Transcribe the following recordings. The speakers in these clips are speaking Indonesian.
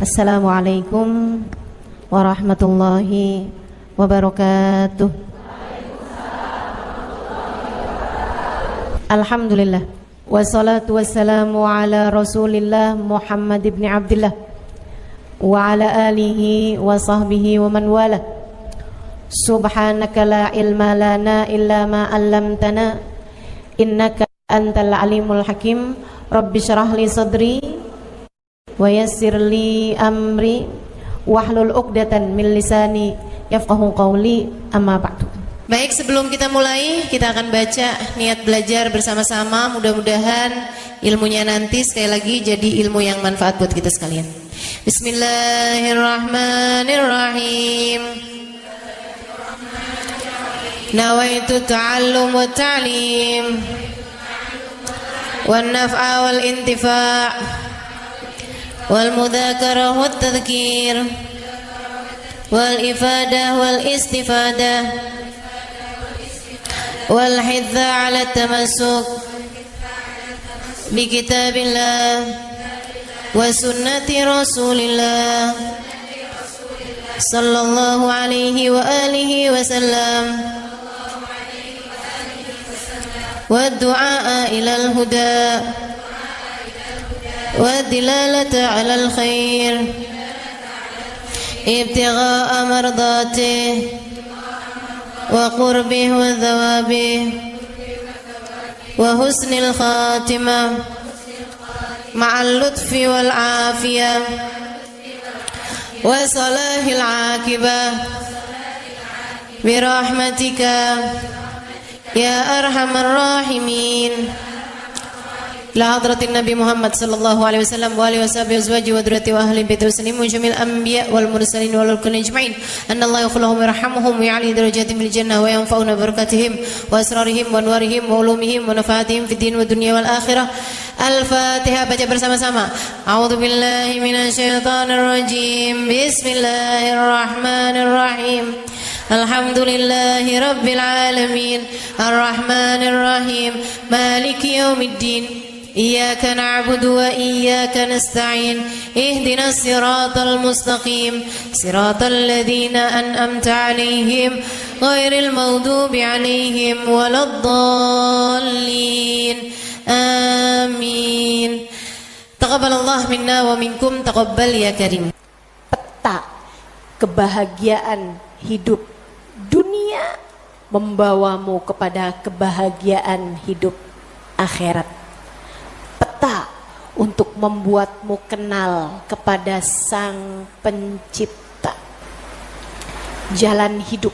Assalamualaikum warahmatullahi wabarakatuh. Alhamdulillah, wassalatu wassalamu ala Rasulillah Muhammad ibn Abdullah wa ala alihi wa sahbihi wa man wala. Subhanaka la ilma lana illa ma 'allamtana innaka antal alimul hakim. Rabbi syrah li sadri wa yassir li amri wahlul 'uqdatan min lisani yafqahu qawli, amma ba'du. Baik, sebelum kita mulai, kita akan baca niat belajar bersama-sama. Mudah-mudahan ilmunya nanti sekali lagi jadi ilmu yang manfaat buat kita sekalian. Bismillahirrahmanirrahim. Nawaitu ta'allum wa ta'lim wan naf'a wal intifa' wal mudzakarah wat tadhkir wal ifadah wal istifadah wal hidza 'ala tamassuk bi kitabillah wa sunnati rasulillah sallallahu alaihi wa alihi wasallam wa du'a ilal huda والدلالة على الخير ابتغاء مرضاته وقربه وثوابه وحسن الخاتمة مع اللطف والعافية وصلاح العاقبة برحمتك يا أرحم الراحمين. La hadratin Nabi Muhammad sallallahu alaihi wasallam wa alihi washabihi azwaji wa dzurriyyati wa ahli baiti wasallim wa jamil anbiya wal mursalin wal kulli ajma'in. Anna Allah yaghfiruhum wa yarhamuhum wa ya'li darajatihim fil jannah wa yanfa'una barakatihim wa asrarihim wa anwarihim wa ulumihim wa nafaatihim fid din wa dunya wal akhirah. Al-Fatihah, baca bersama-sama. A'udzu billahi minasyaitonir rajim. Bismillahirrahmanirrahim. Alhamdulillahi rabbil alamin. Arrahmanir rahim. Maliki yaumiddin. Iyyaka na'budu wa iyyaka nasta'in. Ihdinas siratal mustaqim. Siratal ladzina an'amta 'alaihim ghairil maghdubi 'alaihim waladdallin. Amin. Taqabbalallahu minna wa minkum, taqabbal ya karim. Peta kebahagiaan hidup dunia membawamu kepada kebahagiaan hidup akhirat. Peta untuk membuatmu kenal kepada Sang Pencipta. Jalan hidup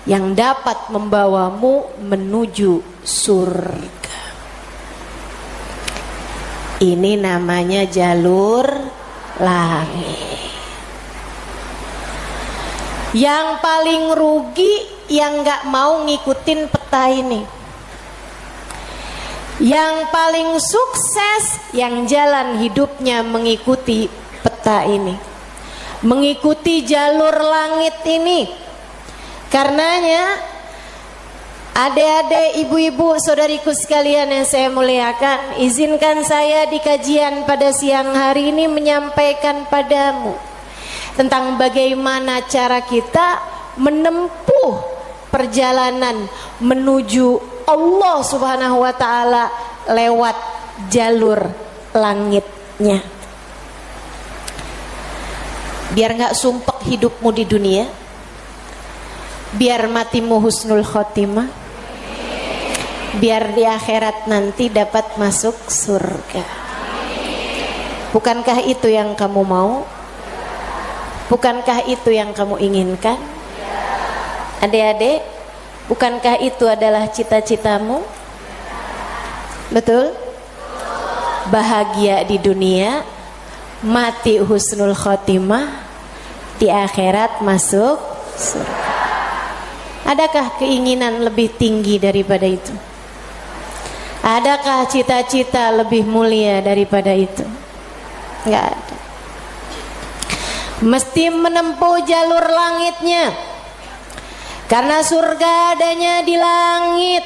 yang dapat membawamu menuju surga. Ini namanya jalur langit. Yang paling rugi yang gak mau ngikutin peta ini. Yang paling sukses yang jalan hidupnya mengikuti peta ini, mengikuti jalur langit ini. Karenanya adik-adik, ibu-ibu, saudariku sekalian yang saya muliakan, izinkan saya di kajian pada siang hari ini menyampaikan padamu tentang bagaimana cara kita menempuh perjalanan menuju Allah Subhanahu wa ta'ala lewat jalur langitnya. Biar gak sumpek hidupmu di dunia, biar matimu husnul khotimah, biar di akhirat nanti dapat masuk surga. Bukankah itu yang kamu mau? Bukankah itu yang kamu inginkan? Adik-adik, bukankah itu adalah cita-citamu? Betul? Bahagia di dunia, mati husnul khotimah, di akhirat masuk surga. Adakah keinginan lebih tinggi daripada itu? Adakah cita-cita lebih mulia daripada itu? Enggak ada. Mesti menempuh jalur langitnya, karena surga adanya di langit.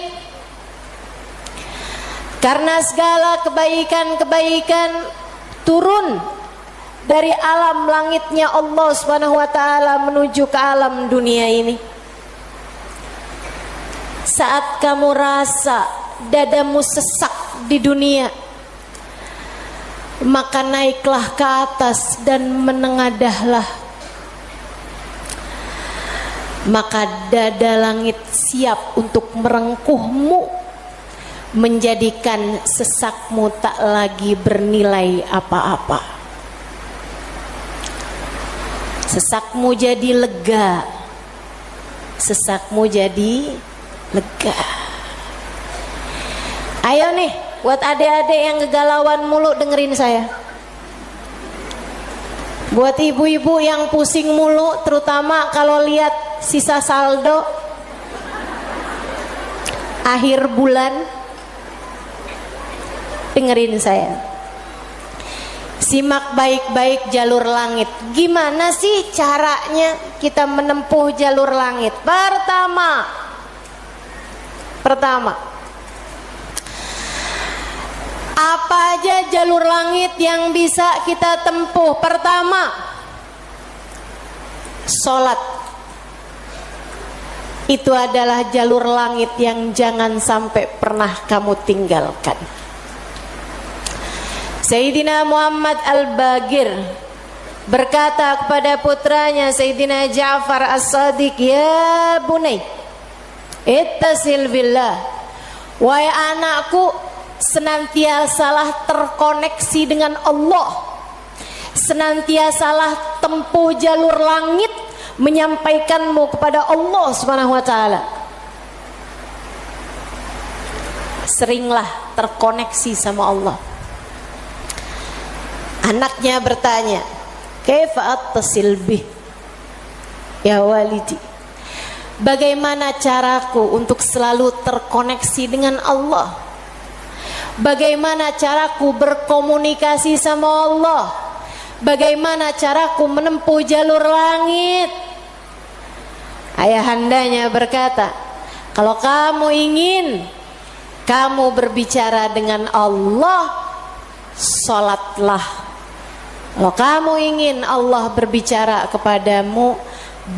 Karena segala kebaikan-kebaikan turun dari alam langitnya Allah Subhanahu wa taala menuju ke alam dunia ini. Saat kamu rasa dadamu sesak di dunia, maka naiklah ke atas dan menengadahlah. Maka dada langit siap untuk merengkuhmu, menjadikan sesakmu tak lagi bernilai apa-apa. Sesakmu jadi lega, sesakmu jadi lega. Ayo nih, buat adik-adik yang kegalauan mulu dengerin saya. Buat ibu-ibu yang pusing mulu, terutama kalau lihat sisa saldo akhir bulan, dengerin saya. Simak baik-baik jalur langit. Gimana sih caranya kita menempuh jalur langit? Pertama, apa aja jalur langit yang bisa kita tempuh? Pertama, sholat. Itu adalah jalur langit yang jangan sampai pernah kamu tinggalkan. Sayyidina Muhammad Al-Bagir berkata kepada putranya Sayyidina Ja'far As-Sadiq, "Ya bunay, ittasil billah." Wahai anakku, senantiasalah terkoneksi dengan Allah, senantiasalah tempuh jalur langit menyampaikanmu kepada Allah Subhanahu wa taala. Seringlah terkoneksi sama Allah. Anaknya bertanya, "Kaifa attasil bih ya walidi?" Bagaimana caraku untuk selalu terkoneksi dengan Allah? Bagaimana caraku berkomunikasi sama Allah? Bagaimana caraku menempuh jalur langit? Ayahandanya berkata, kalau kamu ingin kamu berbicara dengan Allah, sholatlah. Kalau kamu ingin Allah berbicara kepadamu,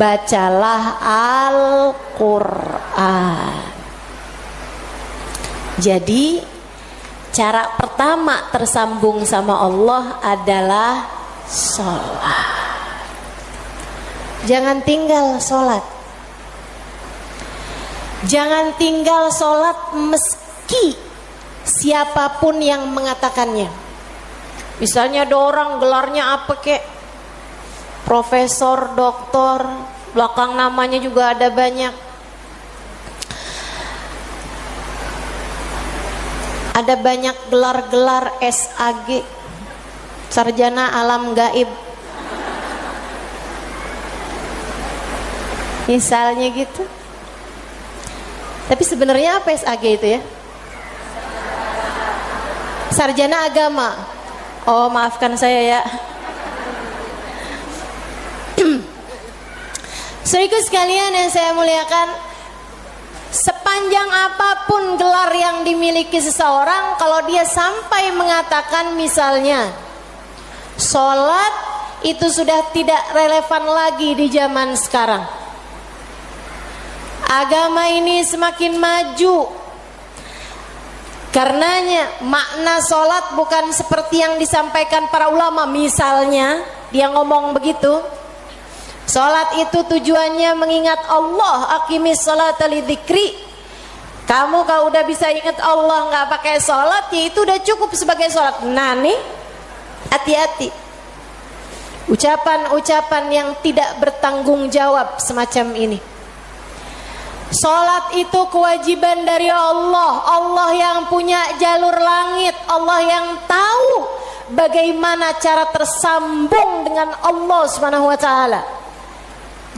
bacalah Al-Quran. Jadi cara pertama tersambung sama Allah adalah sholat. Jangan tinggal sholat. Jangan tinggal sholat meski siapapun yang mengatakannya. Misalnya ada orang gelarnya apa kek, profesor, doktor, belakang namanya juga ada banyak. Ada banyak gelar-gelar SAG, sarjana alam gaib. Misalnya gitu. Tapi sebenarnya apa SAG itu ya? Sarjana agama. Oh, maafkan saya ya. Saudaraku sekalian yang saya muliakan, sepanjang apapun gelar yang dimiliki seseorang, kalau dia sampai mengatakan misalnya sholat itu sudah tidak relevan lagi di zaman sekarang. Agama ini semakin maju. Karenanya makna sholat bukan seperti yang disampaikan para ulama. Misalnya dia ngomong begitu, sholat itu tujuannya mengingat Allah, aqimis sholata lidzikri. Kamu kalau udah bisa ingat Allah nggak pakai sholat, ya itu udah cukup sebagai sholat. Nah nih, hati-hati ucapan-ucapan yang tidak bertanggung jawab semacam ini. Sholat itu kewajiban dari Allah. Allah yang punya jalur langit, Allah yang tahu bagaimana cara tersambung dengan Allah Subhanahu wa taala.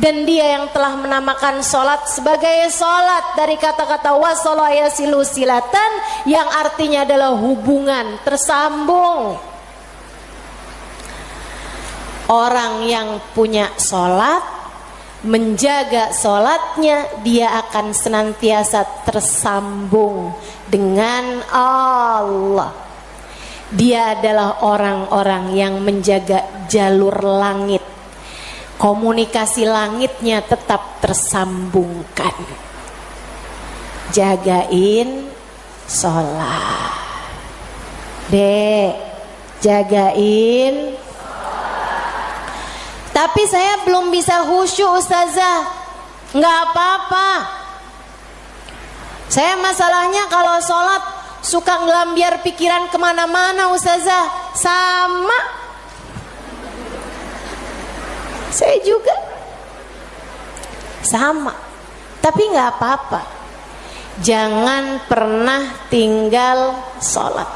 Dan dia yang telah menamakan sholat sebagai sholat dari kata-kata wasala yasilu silatan, yang artinya adalah hubungan, tersambung. Orang yang punya sholat, menjaga sholatnya, dia akan senantiasa tersambung dengan Allah. Dia adalah orang-orang yang menjaga jalur langit. Komunikasi langitnya tetap tersambungkan. Jagain sholat. Dek, jagain. Tapi saya belum bisa khusyuk Ustazah. Nggak apa-apa. Saya masalahnya kalau sholat suka ngelambiar pikiran kemana-mana Ustazah. Sama. Saya juga. Sama. Tapi nggak apa-apa. Jangan pernah tinggal sholat.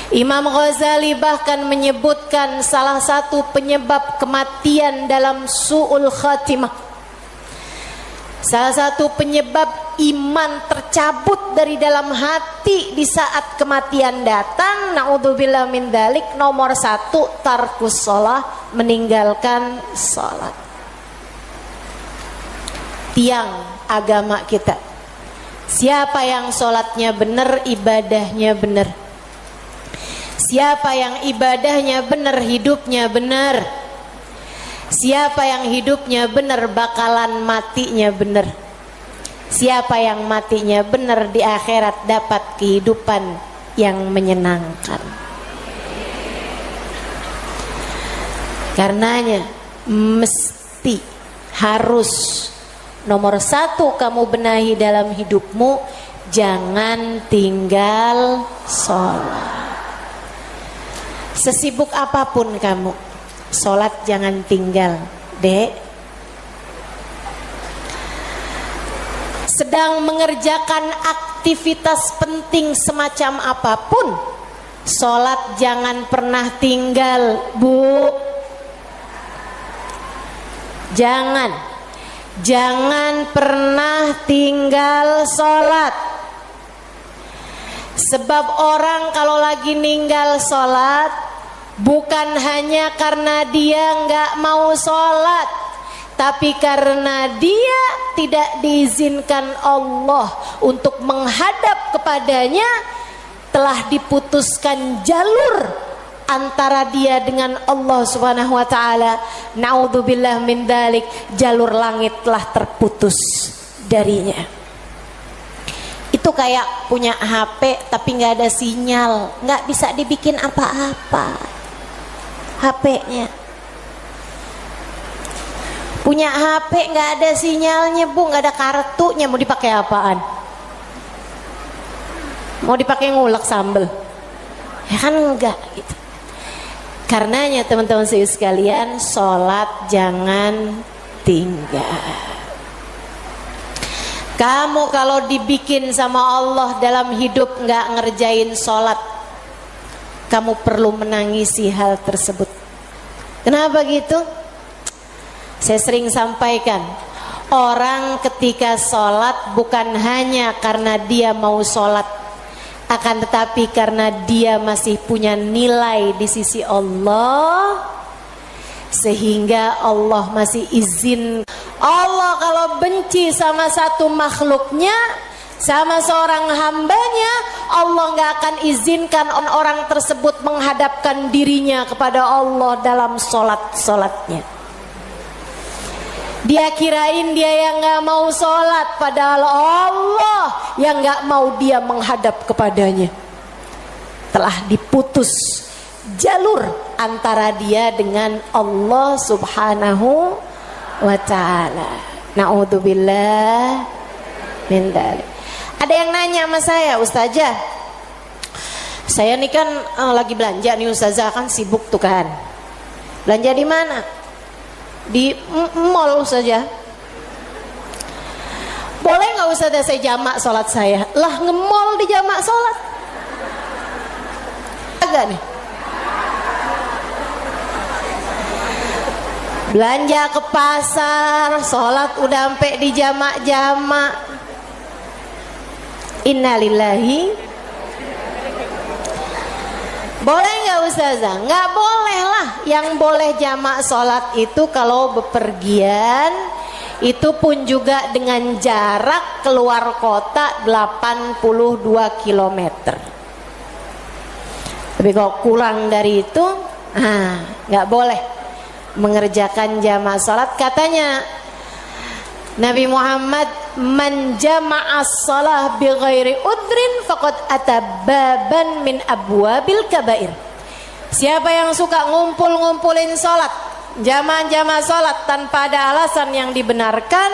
Imam Ghazali bahkan menyebutkan salah satu penyebab kematian dalam su'ul khatimah, salah satu penyebab iman tercabut dari dalam hati di saat kematian datang, naudzubillah min dzalik, nomor 1 tarkus shalah, meninggalkan salat. Tiang agama kita. Siapa yang sholatnya benar, ibadahnya benar. Siapa yang ibadahnya benar, hidupnya benar. Siapa yang hidupnya benar, bakalan matinya benar. Siapa yang matinya benar, di akhirat dapat kehidupan yang menyenangkan. Karenanya mesti, harus, nomor 1 kamu benahi dalam hidupmu, jangan tinggal sholat. Sesibuk apapun kamu, sholat jangan tinggal, Dek. Sedang mengerjakan aktivitas penting semacam apapun, sholat jangan pernah tinggal, Bu. Jangan pernah tinggal sholat. Sebab orang kalau lagi ninggal sholat, bukan hanya karena dia nggak mau sholat, tapi karena dia tidak diizinkan Allah untuk menghadap kepadanya, telah diputuskan jalur antara dia dengan Allah Subhanahu wa taala. Naudzubillah min dzalik, jalur langit telah terputus darinya. Itu kayak punya HP tapi nggak ada sinyal, nggak bisa dibikin apa-apa HP-nya. Punya HP nggak ada sinyalnya, Bu, nggak ada kartunya, mau dipakai apaan? Mau dipakai ngulek sambel? Ya kan enggak gitu. Karenanya teman-teman sekalian, sholat jangan tinggal. Kamu kalau dibikin sama Allah dalam hidup nggak ngerjain sholat, kamu perlu menangisi hal tersebut. Kenapa gitu? Saya sering sampaikan, orang ketika sholat bukan hanya karena dia mau sholat, akan tetapi karena dia masih punya nilai di sisi Allah, sehingga Allah masih izin. Allah kalau benci sama satu makhluknya, sama seorang hambanya, Allah gak akan izinkan orang tersebut menghadapkan dirinya kepada Allah dalam sholatnya. Dia kirain dia yang gak mau sholat, padahal Allah yang gak mau dia menghadap kepadanya. Telah diputus jalur antara dia dengan Allah Subhanahu wa ta'ala. Na'udzubillah min dzalik. Ada yang nanya sama saya, Ustazah, saya nih kan lagi belanja nih Ustazah, kan sibuk tuh kan. Belanja di mana? Di mall Ustazah. Boleh nggak Ustazah saya jamak sholat saya? Lah, nge-mall di jamak sholat? Agak nih. Belanja ke pasar, sholat udah sampai di jamak-jamak. Innalillahi. Boleh nggak Ustazah? Nggak boleh lah. Yang boleh jamak sholat itu kalau bepergian, itu pun juga dengan jarak keluar kota 82 km. Tapi kalau kurang dari itu, nggak boleh mengerjakan jamaah salat. Katanya Nabi Muhammad, man jama'as salah bi ghairi udrin faqad atababan min abwabil kabair. Siapa yang suka ngumpulin salat, jamaah salat tanpa ada alasan yang dibenarkan,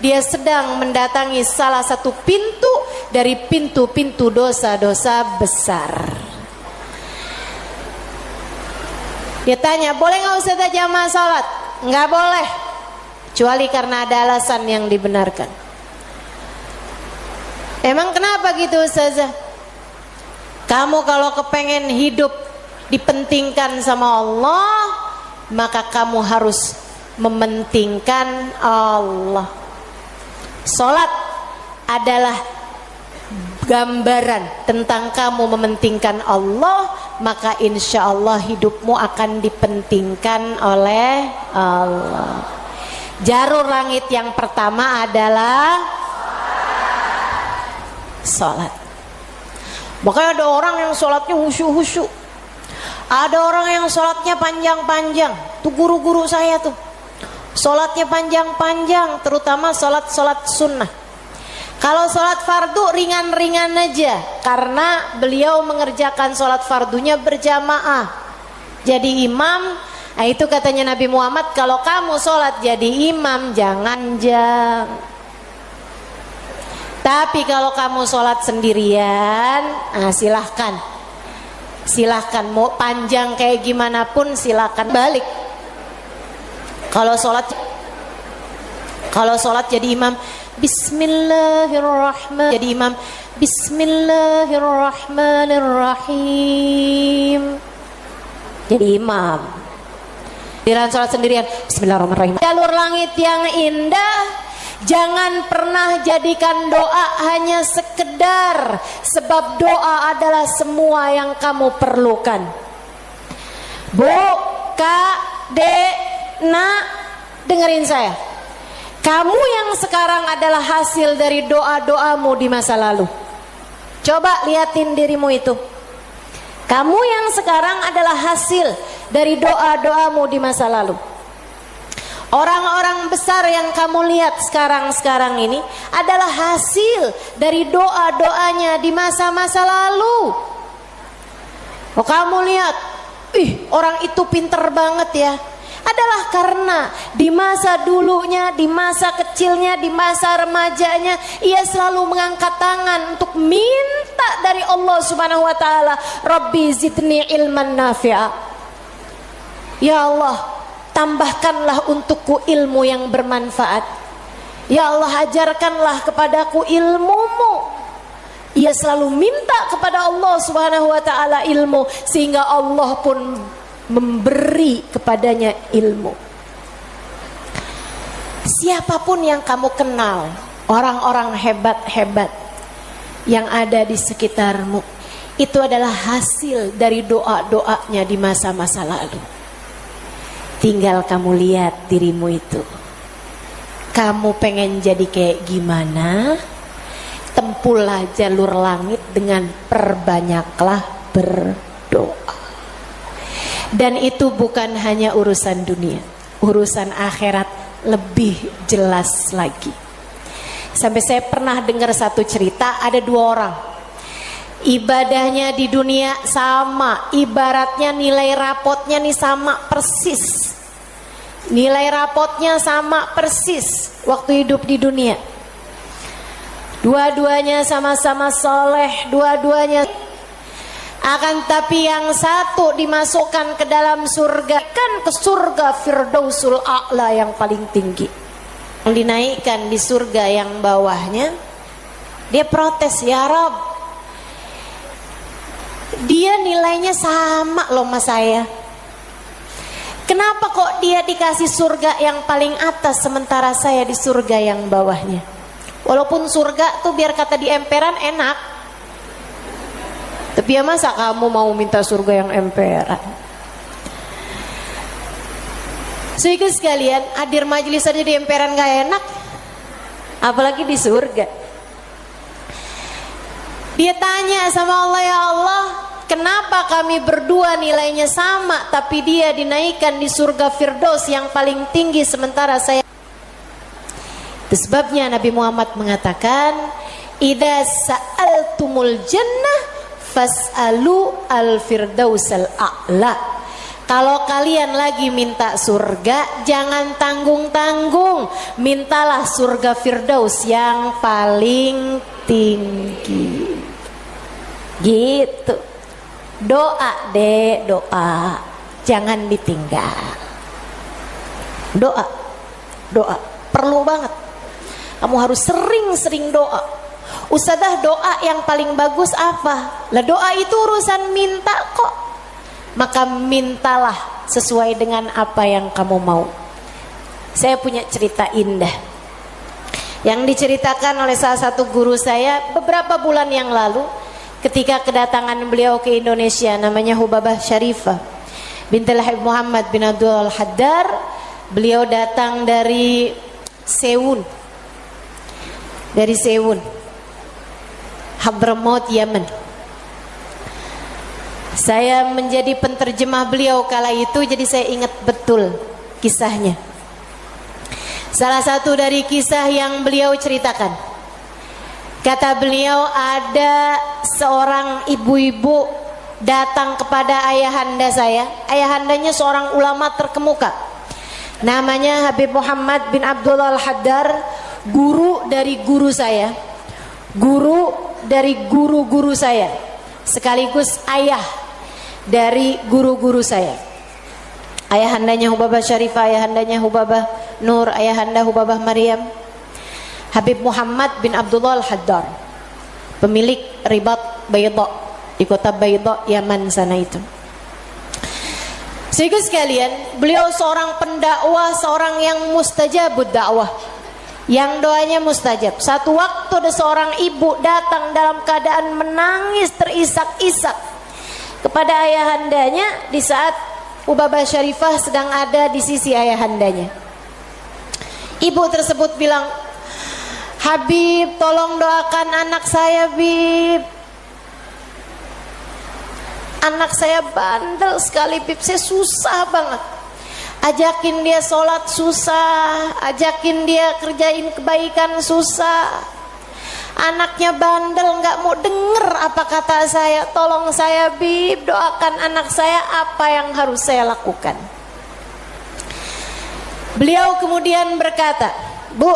dia sedang mendatangi salah satu pintu dari pintu-pintu dosa-dosa besar. Dia tanya, boleh nggak Ustazah jamaah salat? Nggak boleh, kecuali karena ada alasan yang dibenarkan. Emang kenapa gitu Ustazah? Kamu kalau kepengen hidup dipentingkan sama Allah, maka kamu harus mementingkan Allah. Salat adalah gambaran tentang kamu mementingkan Allah, maka insya Allah hidupmu akan dipentingkan oleh Allah. Jarur langit yang pertama adalah salat. Makanya ada orang yang salatnya khusyuk-khusyuk, ada orang yang salatnya panjang-panjang. Tuh guru-guru saya tuh salatnya panjang-panjang, terutama salat sunnah. Kalau salat fardu ringan-ringan aja, karena beliau mengerjakan salat fardunya berjamaah jadi imam. Nah itu katanya Nabi Muhammad, kalau kamu salat jadi imam jangan jang. Tapi kalau kamu salat sendirian, silahkan mau panjang kayak gimana pun silahkan balik. Kalau sholat jadi imam Bismillahirrahmanirrahim, jadi imam Bismillahirrahmanirrahim, jadi imam. Dalam sholat sendirian Bismillahirrahmanirrahim. Jalur langit yang indah, jangan pernah jadikan doa hanya sekedar, sebab doa adalah semua yang kamu perlukan. Bu, Kak, Dek, Nak, dengerin saya. Kamu yang sekarang adalah hasil dari doa-doamu di masa lalu. Coba liatin dirimu itu. Kamu yang sekarang adalah hasil dari doa-doamu di masa lalu. Orang-orang besar yang kamu lihat sekarang ini adalah hasil dari doa-doanya di masa-masa lalu. Oh, kamu lihat, orang itu pinter banget ya. Adalah karena di masa dulunya, di masa kecilnya, di masa remajanya, ia selalu mengangkat tangan untuk minta dari Allah Subhanahu wa taala, Rabbi zidni ilman nafi'a. Ya Allah, tambahkanlah untukku ilmu yang bermanfaat. Ya Allah, ajarkanlah kepadaku ilmu-Mu. Ia selalu minta kepada Allah Subhanahu wa taala ilmu, sehingga Allah pun memberi kepadanya ilmu. Siapapun yang kamu kenal, orang-orang hebat-hebat yang ada di sekitarmu, itu adalah hasil dari doa-doanya di masa-masa lalu. Tinggal kamu lihat dirimu itu. Kamu pengen jadi kayak gimana? Tempuhlah jalur langit dengan perbanyaklah berdoa. Dan itu bukan hanya urusan dunia, urusan akhirat lebih jelas lagi. Sampai saya pernah dengar satu cerita, ada dua orang, ibadahnya di dunia sama, ibaratnya nilai rapotnya nih sama persis. Nilai rapotnya sama persis waktu hidup di dunia. Dua-duanya sama-sama soleh, dua-duanya. Akan tapi yang satu dimasukkan ke dalam surga, kan ke surga Firdausul A'la yang paling tinggi. Yang dinaikkan di surga yang bawahnya, dia protes, ya Rob, dia nilainya sama loh sama saya. Kenapa kok dia dikasih surga yang paling atas sementara saya di surga yang bawahnya? Walaupun surga tuh biar kata di emperan enak, tapi ya masa kamu mau minta surga yang emperan? Sehingga sekalian, hadir majelis aja di emperan gak enak, apalagi di surga. Dia tanya sama Allah, ya Allah, kenapa kami berdua nilainya sama tapi dia dinaikkan di surga Firdaus yang paling tinggi sementara saya. Itu sebabnya Nabi Muhammad mengatakan, idza sa'altumul jannah fas'alu al-firdausal a'la. Kalau kalian lagi minta surga, jangan tanggung-tanggung, mintalah surga Firdaus yang paling tinggi. Gitu. Doa deh, doa. Jangan ditinggal. Doa. Doa. Perlu banget. Kamu harus sering-sering doa. Ustadzah, doa yang paling bagus apa? Lah doa itu urusan minta kok. Maka mintalah sesuai dengan apa yang kamu mau. Saya punya cerita indah yang diceritakan oleh salah satu guru saya beberapa bulan yang lalu ketika kedatangan beliau ke Indonesia. Namanya Hubabah Syarifah binti Habib Muhammad bin Abdul Haddar. Beliau datang dari Sewun, Hadramaut, Yaman. Saya menjadi penterjemah beliau kala itu, jadi saya ingat betul kisahnya. Salah satu dari kisah yang beliau ceritakan, kata beliau, ada seorang ibu-ibu datang kepada ayahanda saya. Ayahandanya seorang ulama terkemuka, namanya Habib Muhammad bin Abdullah Al-Haddar, guru dari guru saya, guru dari guru-guru saya, sekaligus ayah dari guru-guru saya. Ayahandanya Hubabah Syarifah, ayahandanya Hubabah Nur, ayahanda Hubabah Maryam. Habib Muhammad bin Abdullah Al-Haddar, pemilik Ribat Bayda di kota Bayda, Yaman sana itu. Sehingga sekalian, beliau seorang pendakwah, seorang yang mustajabud dakwah, yang doanya mustajab. Satu waktu ada seorang ibu datang dalam keadaan menangis terisak-isak kepada ayahandanya di saat Hubabah Syarifah sedang ada di sisi ayahandanya. Ibu tersebut bilang, Habib, tolong doakan anak saya, Bib. Anak saya bandel sekali, Bib. Saya susah banget. Ajakin dia sholat susah, ajakin dia kerjain kebaikan susah. Anaknya bandel, nggak mau denger apa kata saya. Tolong saya, Bib, doakan anak saya, apa yang harus saya lakukan. Beliau kemudian berkata, Bu,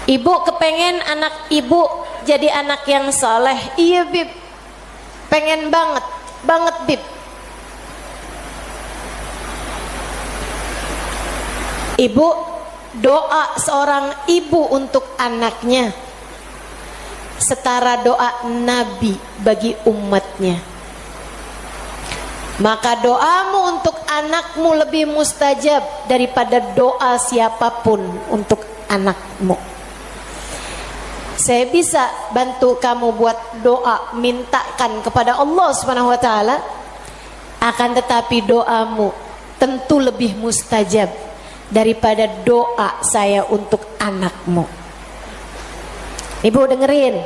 ibu kepengen anak ibu jadi anak yang soleh. Iya, Bib, pengen banget Bib. Ibu, doa seorang ibu untuk anaknya setara doa Nabi bagi umatnya. Maka doamu untuk anakmu lebih mustajab daripada doa siapapun untuk anakmu. Saya bisa bantu kamu buat doa, mintakan kepada Allah Subhanahu wa taala, akan tetapi doamu tentu lebih mustajab daripada doa saya untuk anakmu. Ibu dengerin,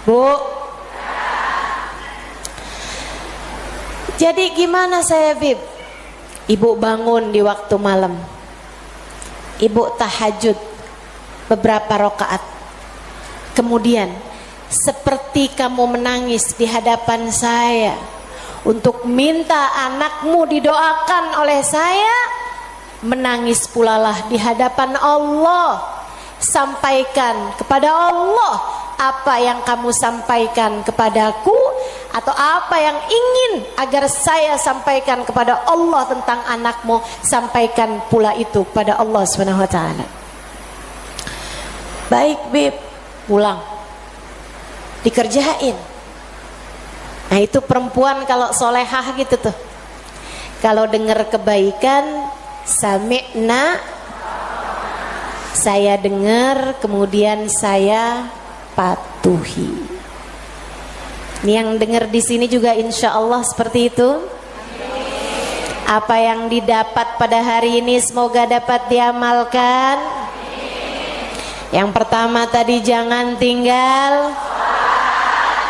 Bu. Jadi gimana saya, Bib? Ibu bangun di waktu malam, ibu tahajud beberapa rakaat, kemudian seperti kamu menangis di hadapan saya untuk minta anakmu didoakan oleh saya, menangis pulalah di hadapan Allah. Sampaikan kepada Allah apa yang kamu sampaikan kepadaku, atau apa yang ingin agar saya sampaikan kepada Allah tentang anakmu, sampaikan pula itu kepada Allah Subhanahu wa taala. Baik, Bib, pulang dikerjain. Nah, itu perempuan kalau solehah gitu tuh, kalau dengar kebaikan, sami'na, saya dengar, kemudian saya patuhi. Ini yang dengar di sini juga insya Allah seperti itu. Apa yang didapat pada hari ini semoga dapat diamalkan. Yang pertama tadi, jangan tinggal.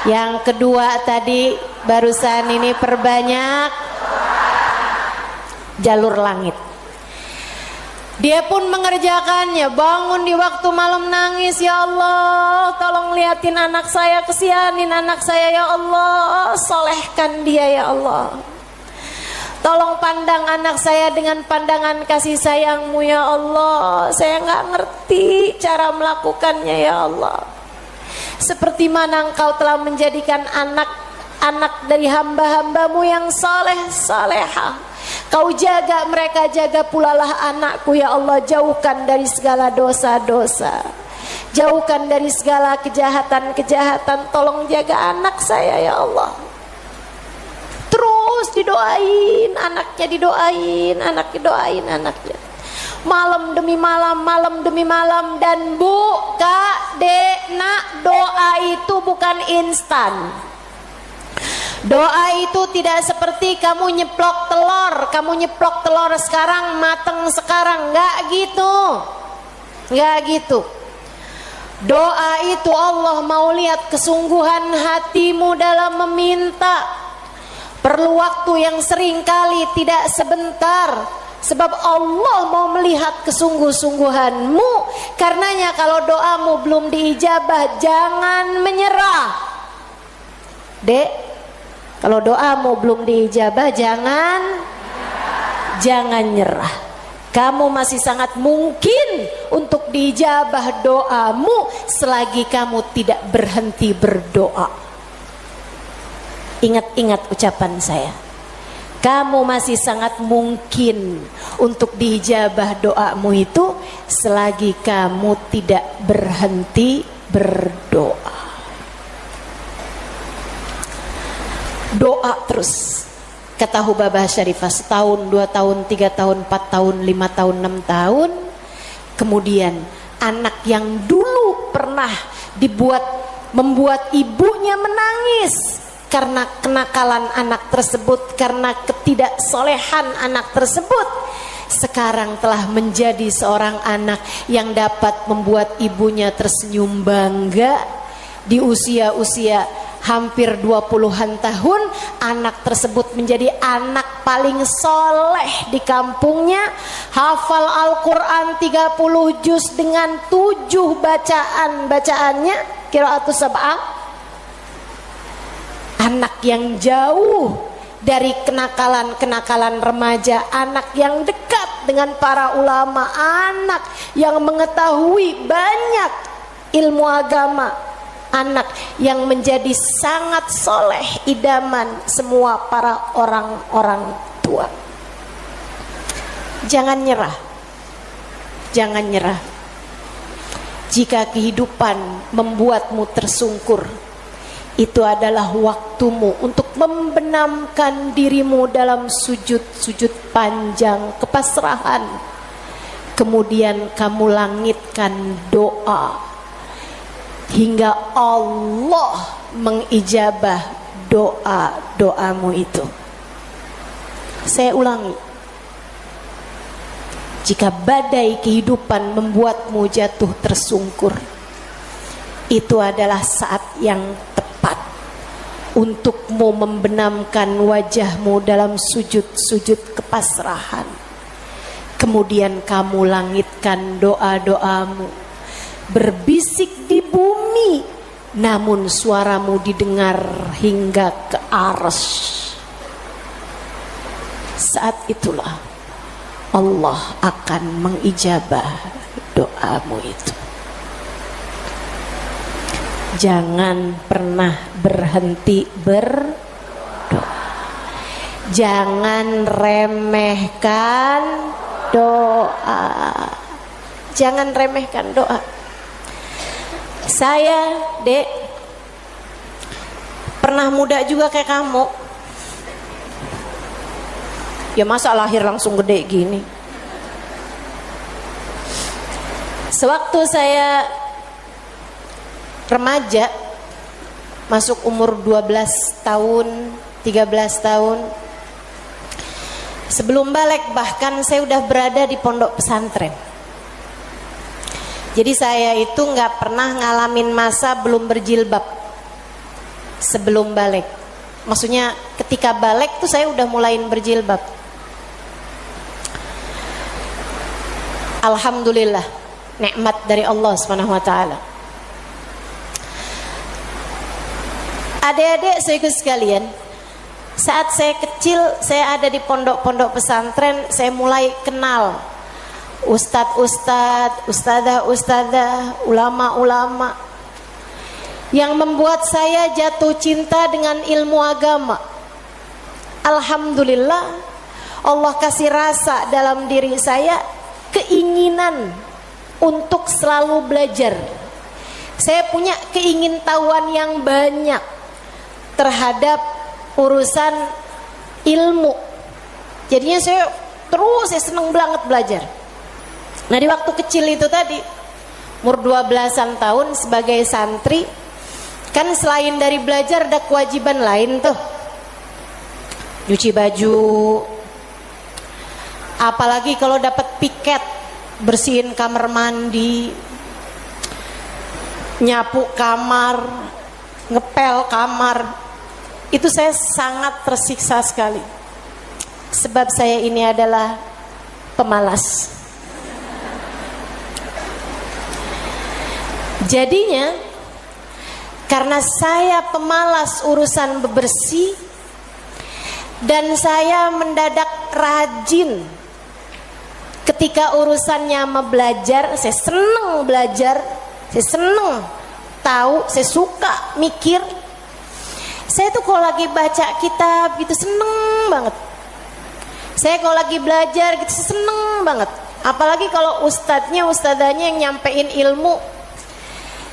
Yang kedua tadi barusan ini perbanyak jalur langit. Dia pun mengerjakannya, bangun di waktu malam nangis, ya Allah tolong liatin anak saya, kesianin anak saya ya Allah, solehkan dia ya Allah. Tolong pandang anak saya dengan pandangan kasih sayangmu ya Allah. Saya nggak ngerti cara melakukannya ya Allah. Seperti mana engkau telah menjadikan anak-anak dari hamba-hambamu yang soleh salehah. Kau jaga mereka, jaga pula lah anakku ya Allah. Jauhkan dari segala dosa-dosa, jauhkan dari segala kejahatan-kejahatan. Tolong jaga anak saya ya Allah. Terus didoain anaknya, didoain anaknya. Malam demi malam, malam demi malam. Dan Bu, Kak, Dek, Nak, doa itu bukan instan. Doa itu tidak seperti kamu nyeplok telur sekarang mateng sekarang, enggak gitu. Doa itu Allah mau lihat kesungguhan hatimu dalam meminta. Perlu waktu yang sering kali tidak sebentar, sebab Allah mau melihat kesungguh-sungguhanmu. Karenanya kalau doamu belum diijabah, jangan menyerah. Dek, kalau doamu belum diijabah, jangan nyerah. Kamu masih sangat mungkin untuk diijabah doamu selagi kamu tidak berhenti berdoa. Ingat-ingat ucapan saya. Kamu masih sangat mungkin untuk diijabah doamu itu selagi kamu tidak berhenti berdoa. Doa terus, kata Hubabah Syarifah, setahun, 2 tahun, 3 tahun, 4 tahun, 5 tahun, 6 tahun. Kemudian anak yang dulu pernah membuat ibunya menangis karena kenakalan anak tersebut, karena ketidaksolehan anak tersebut, sekarang telah menjadi seorang anak yang dapat membuat ibunya tersenyum bangga. Di usia-usia hampir 20-an tahun, anak tersebut menjadi anak paling soleh di kampungnya. Hafal Al-Quran 30 juz dengan 7 bacaannya, qiraatus sab'ah. Anak yang jauh dari kenakalan-kenakalan remaja, anak yang dekat dengan para ulama, anak yang mengetahui banyak ilmu agama, anak yang menjadi sangat soleh, idaman semua para orang-orang tua. Jangan nyerah, jangan nyerah. Jika kehidupan membuatmu tersungkur, itu adalah waktumu untuk membenamkan dirimu dalam sujud-sujud panjang kepasrahan. Kemudian kamu langitkan doa hingga Allah mengijabah doa-doamu itu. Saya ulangi, jika badai kehidupan membuatmu jatuh tersungkur, itu adalah saat yang tepat untukmu membenamkan wajahmu dalam sujud-sujud kepasrahan. Kemudian kamu langitkan doa-doamu, berbisik di bumi, namun suaramu didengar hingga ke arsy. Saat itulah Allah akan mengijabah doamu itu. Jangan pernah berhenti berdoa. Jangan remehkan doa. Jangan remehkan doa. Saya, Dek, pernah muda juga kayak kamu. Ya masa lahir langsung gede gini. Sewaktu saya remaja, masuk umur 12 tahun, 13 tahun, sebelum balik bahkan saya udah berada di pondok pesantren. Jadi saya itu nggak pernah ngalamin masa belum berjilbab. sebelum balik. Maksudnya ketika balik tuh saya udah mulai berjilbab. Alhamdulillah, nikmat dari Allah Subhanahu wa taala. Adik-adik saya sekalian, saat saya kecil, saya ada di pondok-pondok pesantren, saya mulai kenal ustadz-ustadz, ustadzah-ustadzah, ulama-ulama yang membuat saya jatuh cinta dengan ilmu agama. Alhamdulillah, Allah kasih rasa dalam diri saya, keinginan untuk selalu belajar. Saya punya keingintahuan yang banyak terhadap urusan ilmu. Jadinya saya seneng banget belajar. Nah, di waktu kecil itu tadi, umur 12-an tahun sebagai santri, kan selain dari belajar ada kewajiban lain tuh. Nyuci baju, apalagi kalau dapat piket, bersihin kamar mandi, nyapu kamar, ngepel kamar. Itu saya sangat tersiksa sekali, sebab saya ini adalah pemalas. Jadinya karena saya pemalas urusan bebersih, dan saya mendadak rajin ketika urusannya belajar. Saya seneng belajar, saya seneng tahu, saya suka mikir. Saya tuh kalau lagi baca kitab gitu seneng banget. Saya kalau lagi belajar gitu seneng banget. Apalagi kalau ustadzanya yang nyampein ilmu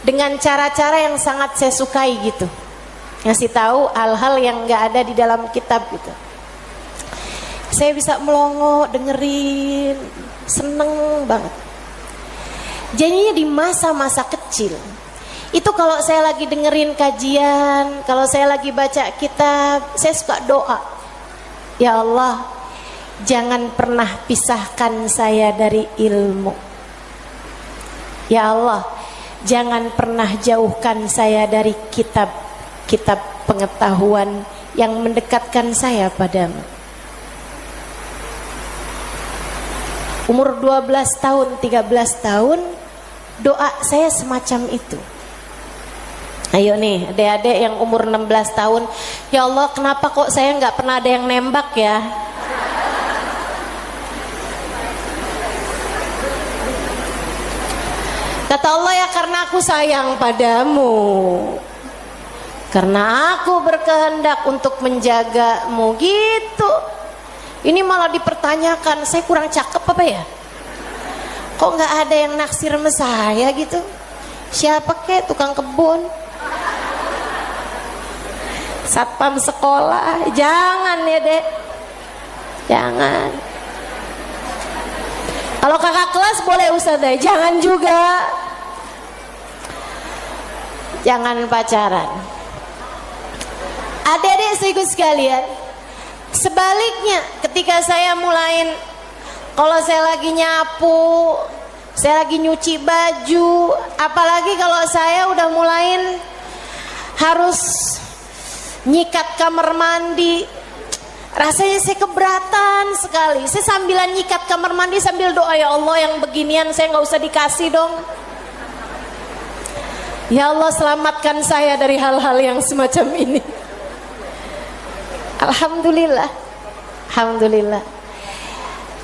dengan cara-cara yang sangat saya sukai gitu, ngasih tahu hal-hal yang nggak ada di dalam kitab gitu. Saya bisa melongo dengerin, seneng banget. Jadinya di masa-masa kecil itu kalau saya lagi dengerin kajian, kalau saya lagi baca kitab, saya suka doa, ya Allah, jangan pernah pisahkan saya dari ilmu. Ya Allah, jangan pernah jauhkan saya dari kitab-kitab pengetahuan yang mendekatkan saya padamu. Umur 12 tahun, 13 tahun, doa saya semacam itu. Ayo nih adik-adik yang umur 16 tahun, ya Allah, kenapa kok saya nggak pernah ada yang nembak ya? Kata Allah, ya karena aku sayang padamu, karena aku berkehendak untuk menjagamu gitu. Ini malah dipertanyakan, saya kurang cakep apa ya? Kok nggak ada yang naksir sama saya gitu? Siapa kek, tukang kebun, satpam sekolah? Jangan ya dek, jangan. Kalau kakak kelas boleh ustazah, jangan juga. Jangan pacaran. Adik-adik saudaraku sekalian, sebaliknya ketika saya mulain, kalau saya lagi nyapu, saya lagi nyuci baju, apalagi kalau saya udah mulain harus nyikat kamar mandi, rasanya saya keberatan sekali. Saya sambilan nyikat kamar mandi sambil doa, ya Allah, yang beginian saya nggak usah dikasih dong. Ya Allah, selamatkan saya dari hal-hal yang semacam ini. Alhamdulillah, alhamdulillah.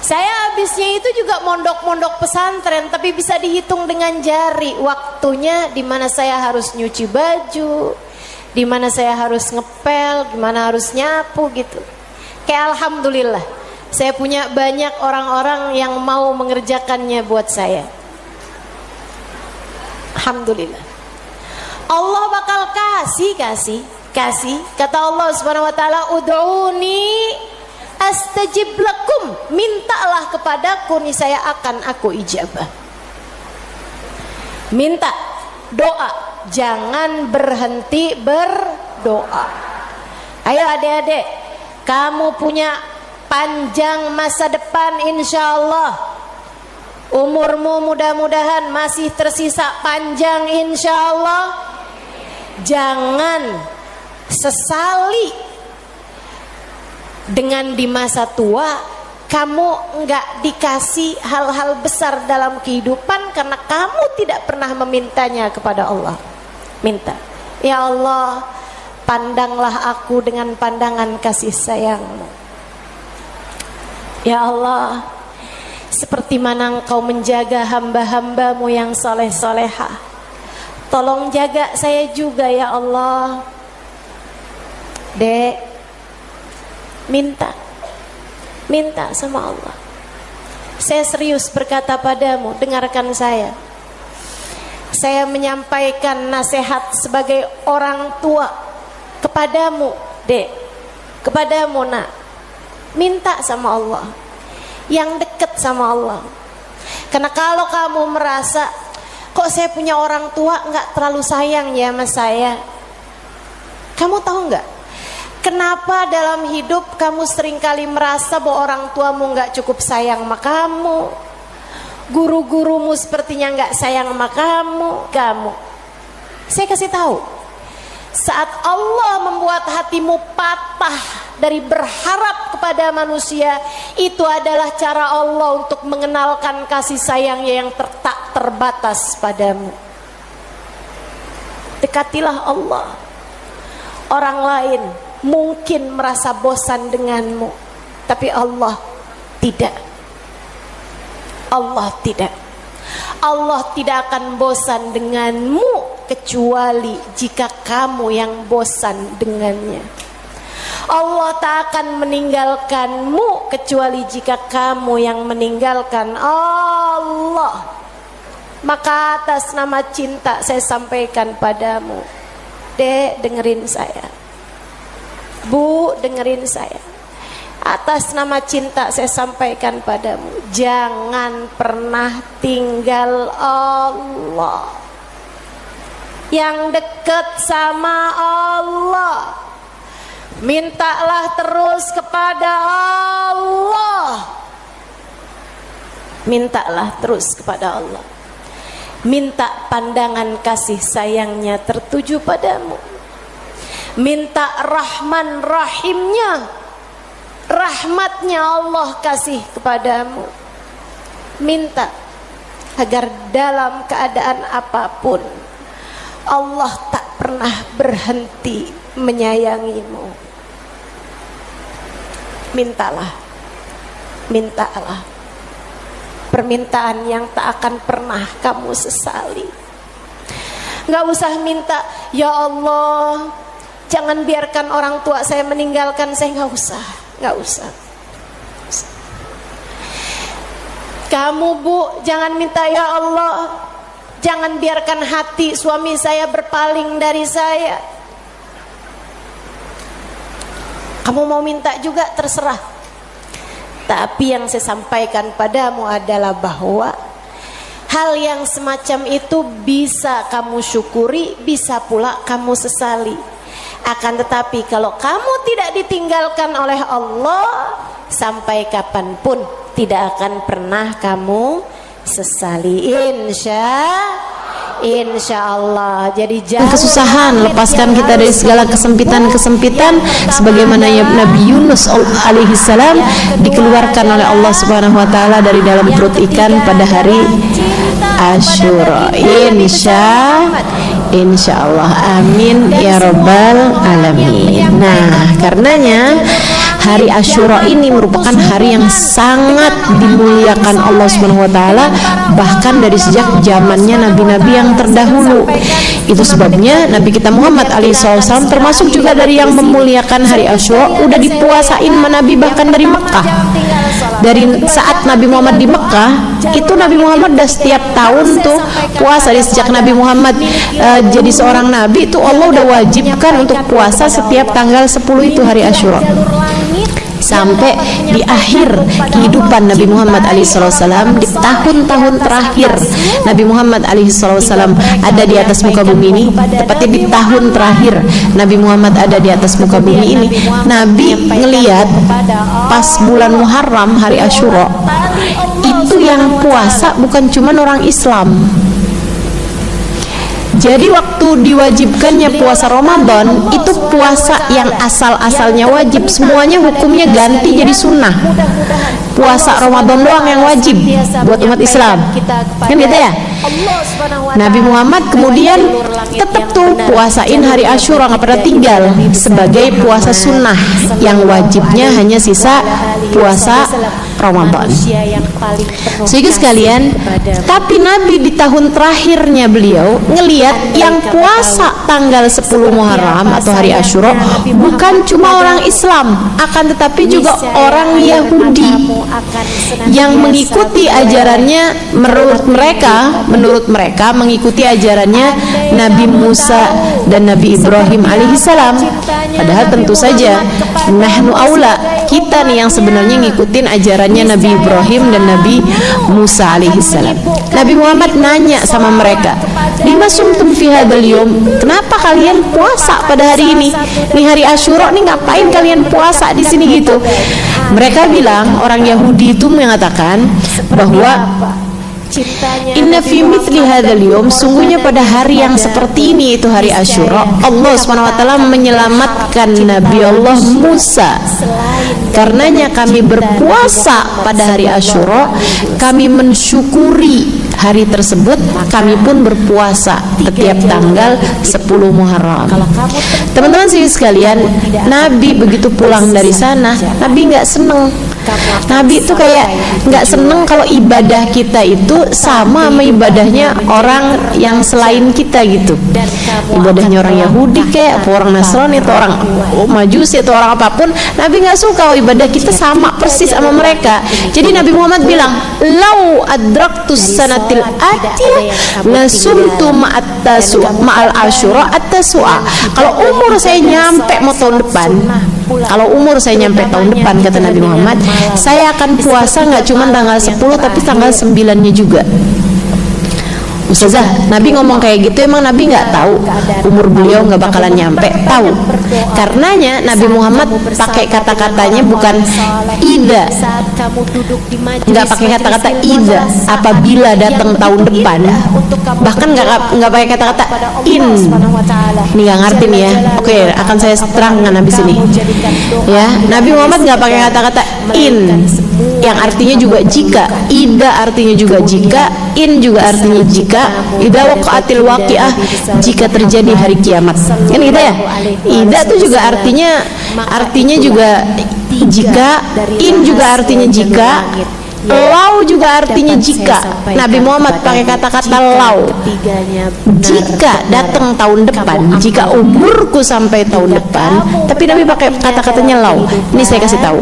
Saya habisnya itu juga mondok-mondok pesantren, tapi bisa dihitung dengan jari waktunya di mana saya harus nyuci baju, di mana saya harus ngepel, di mana harus nyapu gitu. Kayak alhamdulillah, saya punya banyak orang-orang yang mau mengerjakannya buat saya. Alhamdulillah. Allah bakal kasih. Kata Allah Subhanahu wa taala, ud'uni astajib lakum, mintalah kepadaku niscaya akan aku ijabah. Minta, doa, jangan berhenti berdoa. Ayo adik-adik, kamu punya panjang masa depan insyaallah. Umurmu mudah-mudahan masih tersisa panjang insyaallah. Jangan sesali dengan di masa tua kamu enggak dikasih hal-hal besar dalam kehidupan karena kamu tidak pernah memintanya kepada Allah. Minta, ya Allah, pandanglah aku dengan pandangan kasih sayang-Mu. Ya Allah, seperti mana Engkau menjaga hamba-hamba-Mu yang soleh-solehah, tolong jaga saya juga ya Allah. Dek, minta sama Allah. Saya serius berkata padamu, dengarkan saya. Saya menyampaikan nasihat sebagai orang tua kepadamu, Dek, kepadamu nak. Minta sama Allah, yang dekat sama Allah. Karena kalau kamu merasa, kok saya punya orang tua nggak terlalu sayang ya sama saya, kamu tahu nggak? Kenapa dalam hidup kamu seringkali merasa bahwa orang tuamu nggak cukup sayang sama kamu, guru-gurumu sepertinya nggak sayang sama kamu. Saya kasih tahu, saat Allah membuat hatimu patah dari berharap kepada manusia, itu adalah cara Allah untuk mengenalkan kasih sayangnya yang tak terbatas padamu. Dekatilah Allah. Orang lain mungkin merasa bosan denganmu, tapi Allah tidak. Allah tidak. Allah tidak akan bosan denganmu kecuali jika kamu yang bosan dengannya. Allah tak akan meninggalkanmu kecuali jika kamu yang meninggalkan Allah. Maka atas nama cinta saya sampaikan padamu, Dek, dengerin saya. Bu, dengerin saya. Atas nama cinta saya sampaikan padamu, jangan pernah tinggal Allah. Yang dekat sama Allah, mintalah terus kepada Allah. Mintalah terus kepada Allah. Minta pandangan kasih sayangnya tertuju padamu. Minta Rahman Rahimnya, rahmatnya Allah kasih kepadamu. Minta agar dalam keadaan apapun Allah tak pernah berhenti menyayangimu. Mintalah, mintalah permintaan yang tak akan pernah kamu sesali. Gak usah minta, ya Allah, jangan biarkan orang tua saya meninggalkan saya. Gak usah. Kamu, Bu, jangan minta, ya Allah, jangan biarkan hati suami saya berpaling dari saya. Kamu mau minta juga, terserah. Tapi yang saya sampaikan padamu adalah bahwa hal yang semacam itu bisa kamu syukuri, bisa pula kamu sesali. Akan tetapi kalau kamu tidak ditinggalkan oleh Allah, sampai kapanpun tidak akan pernah kamu sesali, insya Allah. Jadi jangan kesusahan, lepaskan kita dari segala kesempitan-kesempitan, sebagaimana Nabi Yunus alaihi salam dikeluarkan oleh Allah Subhanahu wa taala dari dalam perut ikan pada hari Asyura. Insya Allah, amin ya rabbal alamin. Nah, karenanya hari Asyura ini merupakan hari yang sangat dimuliakan Allah Subhanahu wa taala, bahkan dari sejak zamannya nabi-nabi yang terdahulu. Itu sebabnya Nabi kita Muhammad SAW termasuk juga dari yang memuliakan hari Asyura. Udah dipuasain sama Nabi bahkan dari Mekah. Dari saat Nabi Muhammad di Mekah, itu Nabi Muhammad udah setiap tahun tuh puasa. Dari sejak Nabi Muhammad jadi seorang nabi, itu Allah udah wajibkan untuk puasa setiap tanggal 10 itu hari Asyura. Sampai di akhir kehidupan Nabi Muhammad SAW, di tahun-tahun terakhir Nabi Muhammad SAW ada di atas muka bumi ini, tepatnya di tahun terakhir Nabi Muhammad ada di atas muka bumi ini, Nabi ngeliat pas bulan Muharram hari Asyura itu yang puasa bukan cuma orang Islam. Jadi waktu diwajibkannya puasa Ramadan, itu puasa yang asal-asalnya wajib, semuanya hukumnya ganti jadi sunnah. Puasa Ramadan doang yang wajib buat umat Islam, kan gitu ya. Nabi Muhammad kemudian tetap tuh puasain hari Asyura, nggak pernah tinggal, sebagai puasa sunnah yang wajibnya hanya sisa puasa Ramadan. Sehingga sekalian, tapi Nabi di tahun terakhirnya beliau ngelihat yang puasa tanggal 10 Muharram atau hari Asyura bukan cuma orang Islam, akan tetapi juga orang Yahudi yang mengikuti ajarannya. Menurut mereka mengikuti ajarannya Nabi Musa dan Nabi Ibrahim alaihissalam. Padahal tentu saja nahnu aula, kita nih yang sebenarnya ngikutin ajarannya Nabi Ibrahim dan Nabi Musa alaihissalam. Nabi Muhammad nanya sama mereka, lima sumtum fi hadzal yaum, kenapa kalian puasa pada hari ini? Nih hari Asyura nih, ngapain kalian puasa di sini gitu? Mereka bilang, orang Yahudi itu mengatakan bahwa inna fi mithli hadzal yaum, sungguhnya pada hari yang seperti ini, itu hari Asyura, Allah SWT menyelamatkan Nabi Allah Musa. Karenanya kami berpuasa pada hari Asyura, kami mensyukuri hari tersebut, kami pun berpuasa setiap tanggal 10 Muharram. Teman-teman sekalian, Nabi begitu pulang dari sana, Nabi nggak seneng. Nabi itu kayak nggak seneng kalau ibadah kita itu sama ibadahnya orang yang selain kita gitu. Ibadahnya orang Yahudi kayak orang Nasrani atau orang Majusi atau orang apapun, Nabi nggak suka kalau ibadah kita sama persis sama mereka. Jadi Nabi Muhammad bilang, lau adraktus sanatil atiyah lasumtu ma'al asyura at-tasua. Kalau umur saya nyampe mau tahun depan, kalau umur saya nyampe tahun depan, kata Nabi Muhammad, saya akan puasa nggak cuma tanggal 10 tapi tanggal 9-nya juga. Ustazah, Nabi ngomong kayak gitu, emang Nabi nggak tahu umur beliau nggak bakalan nyampe? Tahu. Karenanya Nabi Muhammad pakai kata-katanya bukan ida, nggak pakai kata-kata ida apabila datang tahun depan, bahkan nggak pakai kata-kata in. Ini nggak ngerti nih ya. Oke, akan saya terangkan habis ini. Ya, Nabi Muhammad nggak pakai kata-kata in, yang artinya juga jika. Ida artinya juga jika, in juga artinya jika. Idza waqa'atil waqi'ah, jika terjadi hari kiamat. Kan gitu ya. Ida itu juga artinya juga jika, in juga artinya jika, lau juga artinya jika. Nabi Muhammad pakai kata-kata lau. Jika datang tahun depan, jika umurku sampai tahun depan, tapi Nabi pakai kata-katanya lau. Ini saya kasih tahu.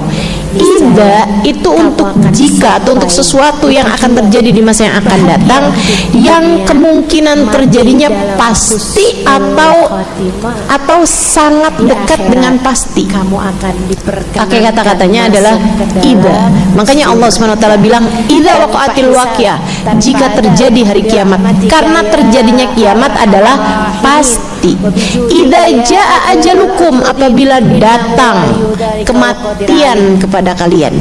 Ida itu untuk jika atau untuk sesuatu yang akan terjadi di masa yang akan datang, yang kemungkinan terjadinya pasti atau sangat dekat dengan pasti. Pakai kata-katanya adalah ida. Makanya Allah SWT bilang idza waqa'atil waqi'ah, jika terjadi hari kiamat. Karena terjadinya kiamat adalah pasti. Idza jaa ajalukum, apabila datang kematian kepada kalian.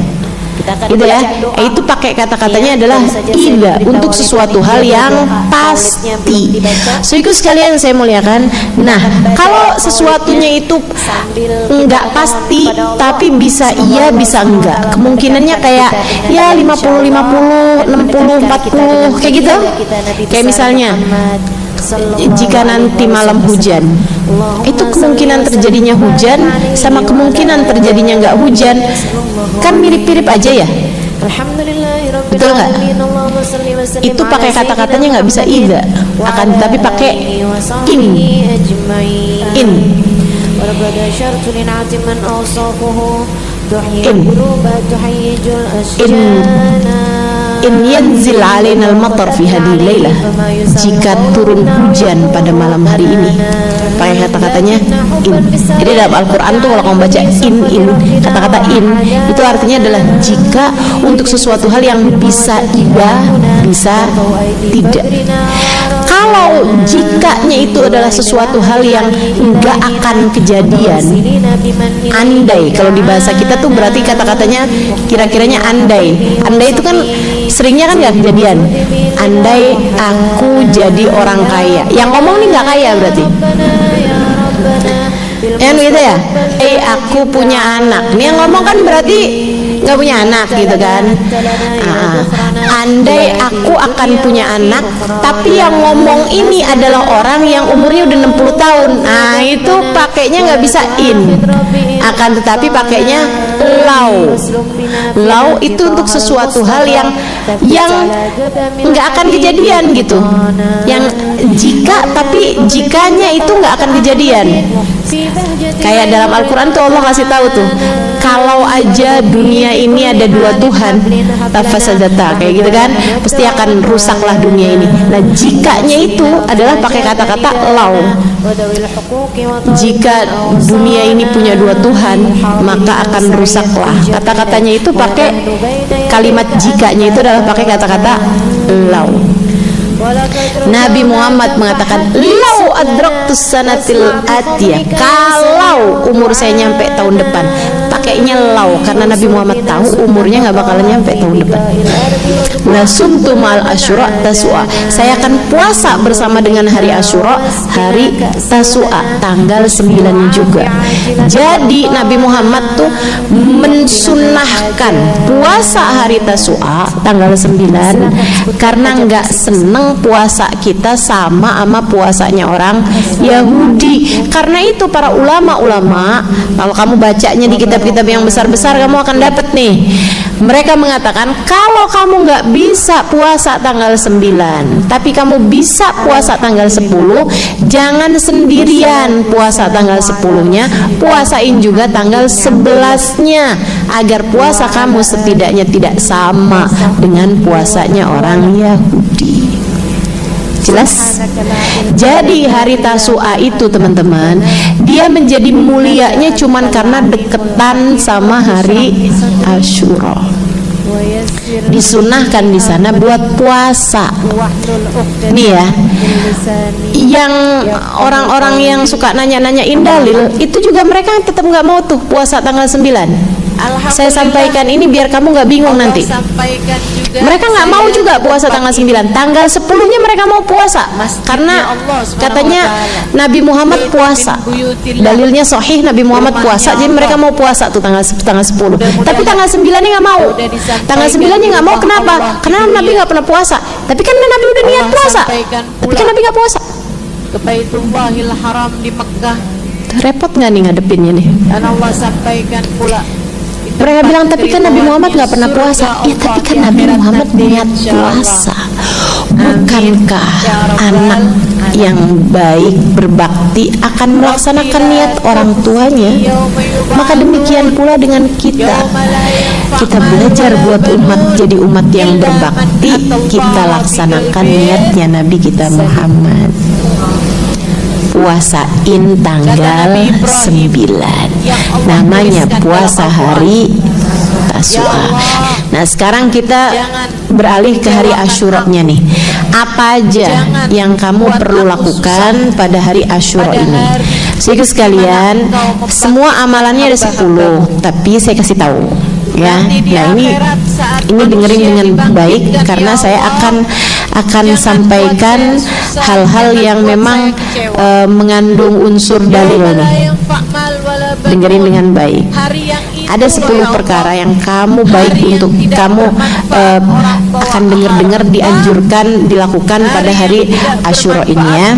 Gitu ya. Itu pakai kata-katanya adalah ida, untuk sesuatu hal yang pasti. So itu sekalian saya muliakan. Nah, kalau sesuatunya itu enggak pasti tapi bisa iya bisa enggak, kemungkinannya kayak ya 50 50, 60 40 kayak gitu. Kayak misalnya jika nanti malam hujan, itu kemungkinan terjadinya hujan sama kemungkinan terjadinya enggak hujan kan mirip-mirip aja ya. Betul nggak? Itu pakai kata-katanya nggak bisa ida, akan tetapi pakai in. In yanzil alaina al-matar fi hadhihi lailah, jika turun hujan pada malam hari ini, pakai kata-katanya in. Jadi dalam Al-Quran tuh kalau kamu baca in, kata-kata in itu artinya adalah jika, untuk sesuatu hal yang bisa iya bisa tidak. Kalau kalau jikanya itu adalah sesuatu hal yang nggak akan kejadian, andai, kalau di bahasa kita tuh berarti kata-katanya kira-kiranya andai itu kan seringnya kan nggak kejadian. Andai aku jadi orang kaya, yang ngomong nih nggak kaya berarti gitu ya. Aku punya anak, nih yang ngomong kan berarti nggak punya anak gitu kan. Andai aku akan punya anak, tapi yang ngomong ini adalah orang yang umurnya udah 60 tahun. Itu pakainya nggak bisa akan tetapi pakainya lau itu untuk sesuatu hal yang nggak akan kejadian gitu, yang jika, tapi jikanya itu nggak akan kejadian. Kayak dalam Al-Quran tuh Allah kasih tahu tuh, kalau aja dunia ini ada dua Tuhan, tafasadata, kayak gitu kan, pasti akan rusaklah dunia ini. Nah, jikanya itu adalah pakai kata-kata lau. Jika dunia ini punya dua Tuhan, maka akan rusaklah. Kata-katanya itu pakai kalimat jikanya itu adalah pakai kata-kata lau. Nabi Muhammad mengatakan, lau adraktus sanatil atiyah, kalau umur saya nyampe tahun depan. Pakainya lau karena Nabi Muhammad tahu umurnya nggak bakalan nyampe tahun depan. Nasumtu mal asyura tasua, saya akan puasa bersama dengan hari Asyura, hari Tasua, tanggal 9 juga. Jadi Nabi Muhammad tuh mensunahkan puasa hari Tasua tanggal 9 karena nggak seneng puasa kita sama puasanya orang Yahudi. Karena itu para ulama-ulama, kalau kamu bacanya di kitab-kitab yang besar-besar, kamu akan dapat nih, mereka mengatakan kalau kamu nggak bisa puasa tanggal 9 tapi kamu bisa puasa tanggal 10, jangan sendirian puasa tanggal 10-nya, puasain juga tanggal 11-nya, agar puasa kamu setidaknya tidak sama dengan puasanya orang Yahudi. Jelas? Jadi hari Tasua itu teman-teman, dia menjadi mulianya cuman karena deketan sama hari Asyura. Disunahkan di sana buat puasa. Nih ya, yang orang-orang yang suka nanya-nanyain dalil itu juga mereka tetap nggak mau tuh puasa tanggal 9. Saya sampaikan ini biar kamu nggak bingung nanti. Mereka nggak mau juga puasa tanggal 9. Tanggal 10-nya mereka mau puasa karena katanya Nabi Muhammad puasa. Dalilnya sahih, Nabi Muhammad puasa. Jadi mereka mau puasa tuh tanggal 10. Tapi tanggal 9-nya nggak mau. Tanggal 9-nya nggak mau, kenapa? Karena Nabi nggak pernah puasa. Tapi kan Nabi udah niat puasa. Tapi kan Nabi nggak puasa. Ke Baitullahil Haram di Mekkah. Repot nggak nih ngadepinnya nih? Dan Allah sampaikan pula, mereka bilang, tapi kan Nabi Muhammad nggak pernah puasa. Ya, tapi kan Nabi Muhammad niat puasa. Bukankah anak yang baik berbakti akan melaksanakan niat orang tuanya? Maka demikian pula dengan kita. Kita belajar buat umat jadi umat yang berbakti, kita laksanakan niatnya Nabi kita Muhammad. Puasain tanggal 9, namanya puasa hari Tasua. Nah, sekarang kita beralih ke hari Asyura-nya nih. Apa aja yang kamu perlu lakukan pada hari Asyura ini? Saudara sekalian, semua amalannya ada 10, tapi saya kasih tahu ya. Nah, ini dengerin dengan baik karena saya akan sampaikan hal-hal yang memang mengandung unsur dalil nih. Dengerin dengan baik. Ada 10 perkara yang kamu baik untuk kamu akan dengar dianjurkan dilakukan pada hari Asyura ini ya.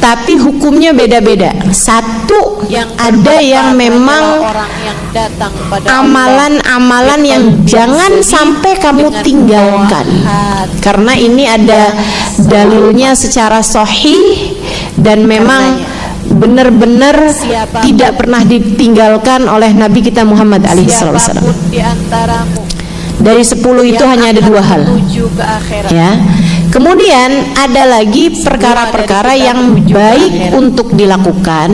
Tapi hukumnya beda-beda. Satu, ada yang memang amalan-amalan yang jangan sampai kamu tinggalkan, karena ini ada dalilnya secara sahih dan memang benar-benar tidak pernah ditinggalkan oleh Nabi kita Muhammad SAW. Dari 10 itu hanya ada 2 hal ya. Kemudian ada lagi perkara-perkara yang baik untuk dilakukan,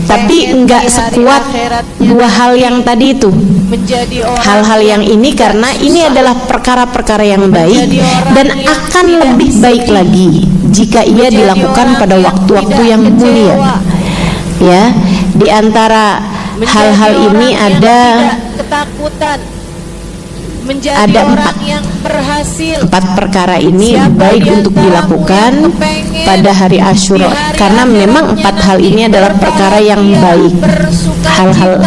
tapi enggak sekuat 2 hal yang tadi itu. hal-hal yang ini karena ini adalah perkara-perkara yang baik dan akan lebih baik lagi jika ia dilakukan pada waktu-waktu yang mulia. Ya, di antara hal-hal ini ada empat perkara ini baik untuk dilakukan pada hari Asyura karena memang empat hal ini adalah perkara yang baik, hal-hal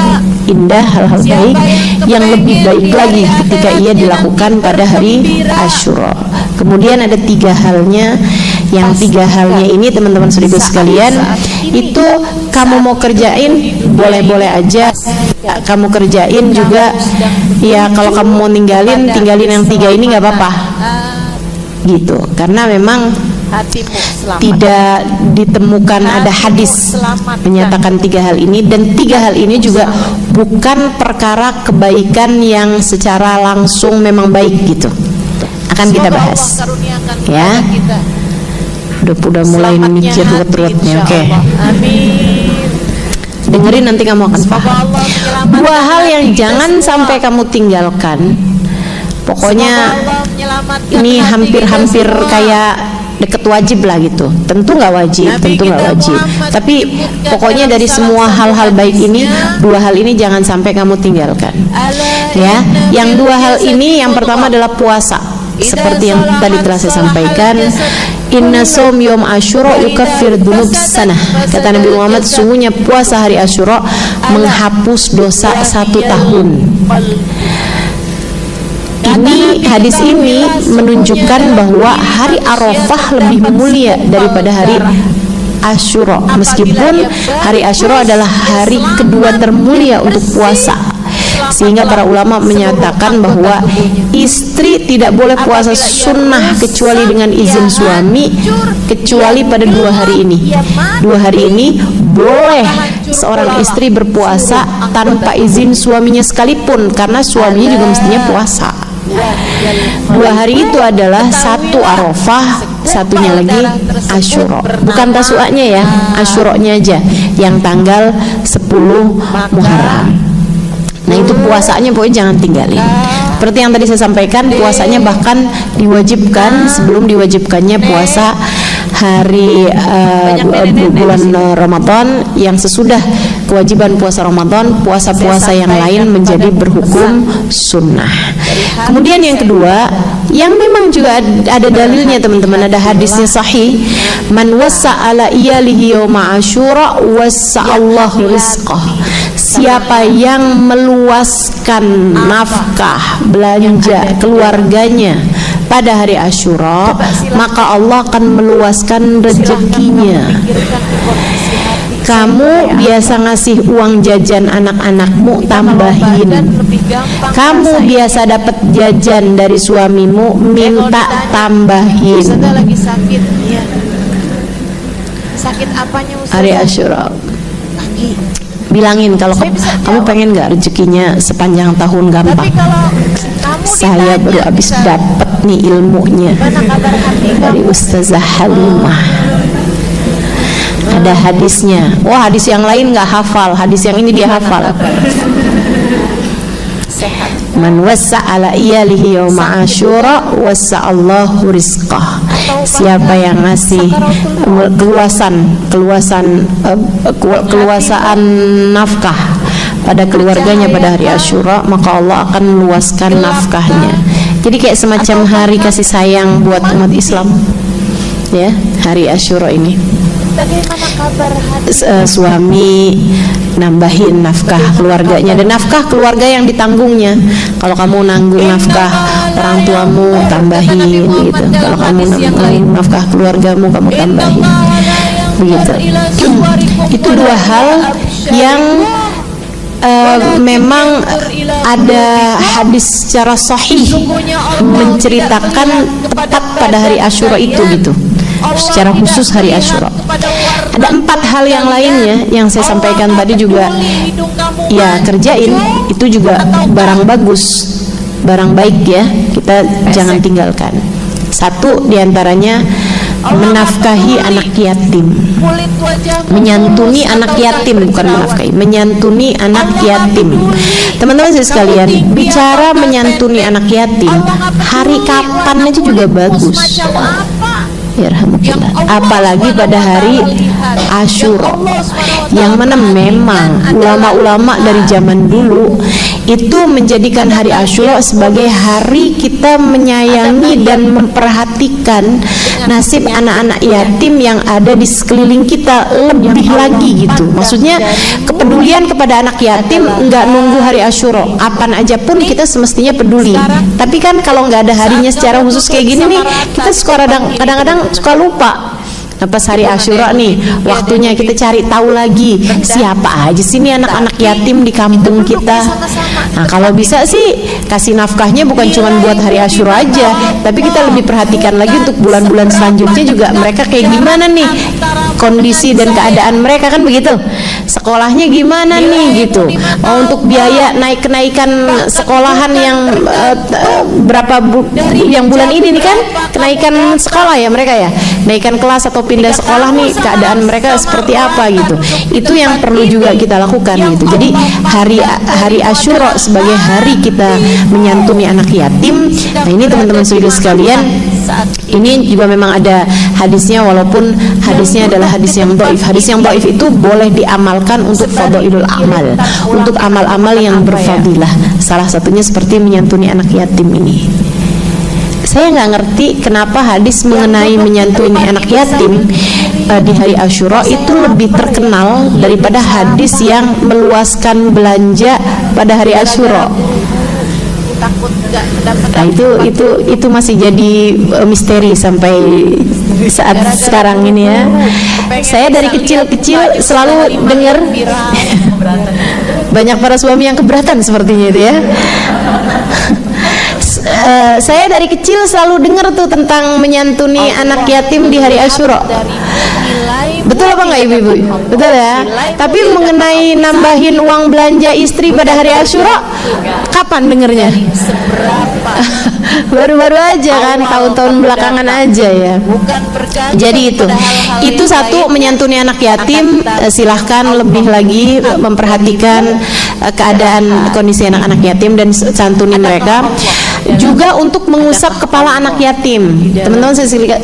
indah, hal-hal baik yang lebih baik lagi ketika ia dilakukan pada hari Asyura. Kemudian ada tiga halnya, yang tiga halnya ini teman-teman saudara sekalian itu kamu mau kerjain boleh-boleh aja, kamu kerjain juga ya, kalau kamu mau tinggalin yang tiga ini nggak apa-apa gitu, karena memang tidak ditemukan ada hadis menyatakan tiga hal ini, dan tiga hal ini juga bukan perkara kebaikan yang secara langsung memang baik gitu. Akan kita bahas ya. Udah mulai mikir ruwet-ruwetnya. Oke. Dengerin nanti kamu akan paham. Dua hal yang jangan sampai kamu tinggalkan. Pokoknya ini hampir-hampir kayak deket wajib lah gitu. Tentu nggak wajib, tapi pokoknya dari semua hal-hal baik ini, dua hal ini jangan sampai kamu tinggalkan. Ya, yang dua hal ini, yang pertama adalah puasa. Seperti yang tadi telah saya sampaikan, inna shaum yom Asyura yukaffir dzunub sanah. Kata Nabi Muhammad, sungguhnya puasa hari Asyura menghapus dosa 1 tahun. Ini hadis ini menunjukkan bahwa hari Arafah lebih mulia daripada hari Asyura, meskipun hari Asyura adalah hari kedua termulia untuk puasa. Sehingga para ulama menyatakan bahwa istri tidak boleh puasa sunnah kecuali dengan izin suami, kecuali pada 2 hari ini. 2 hari ini boleh seorang istri berpuasa tanpa izin suaminya sekalipun, karena suaminya juga mestinya puasa. 2 hari itu adalah satu Arafah, satunya lagi Asyura. Bukan tasu'anya ya, Asyuranya aja yang tanggal 10 Muharram. Nah itu puasanya pokoknya jangan tinggalin. Seperti yang tadi saya sampaikan, puasanya bahkan diwajibkan sebelum diwajibkannya puasa hari bulan Ramadan. Yang sesudah kewajiban puasa Ramadan, puasa-puasa yang lain menjadi berhukum sunnah. Kemudian yang kedua, yang memang juga ada dalilnya teman-teman, ada hadisnya sahih, man wassa ala iyalihi yawma Asyura wassa'allahu rizqah. Siapa yang meluaskan nafkah belanja keluarganya pada hari Asyura, maka Allah akan meluaskan rezekinya. Kamu biasa ngasih uang jajan anak-anakmu, tambahin. Kamu biasa dapat jajan dari suamimu, minta tambahin. Sakit apanya Ustaz? Hari Asyura. Bilangin kalau kamu pengen nggak rezekinya sepanjang tahun gampang. Saya baru habis dapat nih ilmunya dari Ustazah Halimah. Ada hadisnya. Wah, hadis yang lain nggak hafal, hadis yang ini dia hafal. Man wassa ala iyalihi yawma Asyura wassa'allahu rizqah. Siapa yang ngasih keluasaan nafkah pada keluarganya pada hari Asyura, maka Allah akan meluaskan nafkahnya. Jadi kayak semacam hari kasih sayang buat umat Islam. Ya, hari Asyura ini. Bagaimana kabar suami nambahin nafkah keluarganya, dan nafkah keluarga yang ditanggungnya. Kalau kamu nanggung nafkah orang tuamu, tambahin gitu. Kalau kamu nanggung nafkah keluargamu, kamu tambahin begitu. Itu 2 hal yang memang ada hadis secara sahih menceritakan tepat pada hari Asyura itu gitu, secara khusus hari Asyura. Ada 4 hal yang lainnya yang saya sampaikan tadi juga ya kerjain, itu juga barang bagus, barang baik ya, kita jangan tinggalkan. 1 diantaranya menafkahi anak yatim, menyantuni anak yatim, bukan menafkahi, menyantuni anak yatim. Teman-teman sekalian, bicara menyantuni anak yatim, hari kapan aja juga bagus. Apalagi pada hari Asyura, yang mana memang ulama-ulama dari zaman dulu itu menjadikan hari Asyura sebagai hari kita menyayangi dan memperhatikan nasib anak-anak yatim yang ada di sekeliling kita lebih lagi gitu. Maksudnya kepedulian kepada anak yatim nggak nunggu hari Asyura, apaan aja pun kita semestinya peduli. Tapi kan kalau nggak ada harinya secara khusus kayak gini nih, kita kadang-kadang suka lupa. Nah, pas hari Asyura nih, waktunya kita cari tahu lagi siapa aja sih nih anak-anak yatim di kampung kita. Nah, kalau bisa sih kasih nafkahnya bukan cuma buat hari Asyura aja, tapi kita lebih perhatikan lagi untuk bulan-bulan selanjutnya juga mereka kayak gimana nih kondisi dan keadaan mereka, kan begitu. Sekolahnya gimana nih gitu. Untuk biaya kenaikan sekolahan yang yang bulan ini nih kan kenaikan sekolah ya mereka ya, kenaikan kelas atau pindah sekolah nih, keadaan mereka seperti apa gitu. Itu yang perlu juga kita lakukan gitu. Jadi hari Asyura sebagai hari kita menyantuni anak yatim. Nah, ini teman-teman saudara sekalian, ini juga memang ada hadisnya, walaupun hadisnya adalah hadis yang dhaif. Hadis yang dhaif itu boleh diamalkan untuk fadhailul amal, untuk amal-amal yang berfadilah. Salah satunya seperti menyantuni anak yatim ini. Saya nggak ngerti kenapa hadis mengenai menyantuni anak yatim di hari Asyura itu lebih terkenal daripada hadis yang meluaskan belanja pada hari Asyura. Nah, itu masih jadi misteri sampai saat sekarang ini ya. Saya dari kecil-kecil selalu dengar banyak para suami yang keberatan sepertinya itu ya. Saya dari kecil selalu dengar tuh tentang menyantuni anak yatim di hari Asyura. Betul apa enggak ibu-ibu? Betul ya. Tapi mengenai nambahin uang belanja istri pada hari Asyura, kapan dengernya? Baru-baru aja kan, tahun-tahun belakangan aja ya. Jadi itu satu, menyantuni anak yatim. Silahkan lebih lagi memperhatikan keadaan kondisi anak-anak yatim dan santuni mereka. Juga untuk mengusap kepala anak yatim. Teman-teman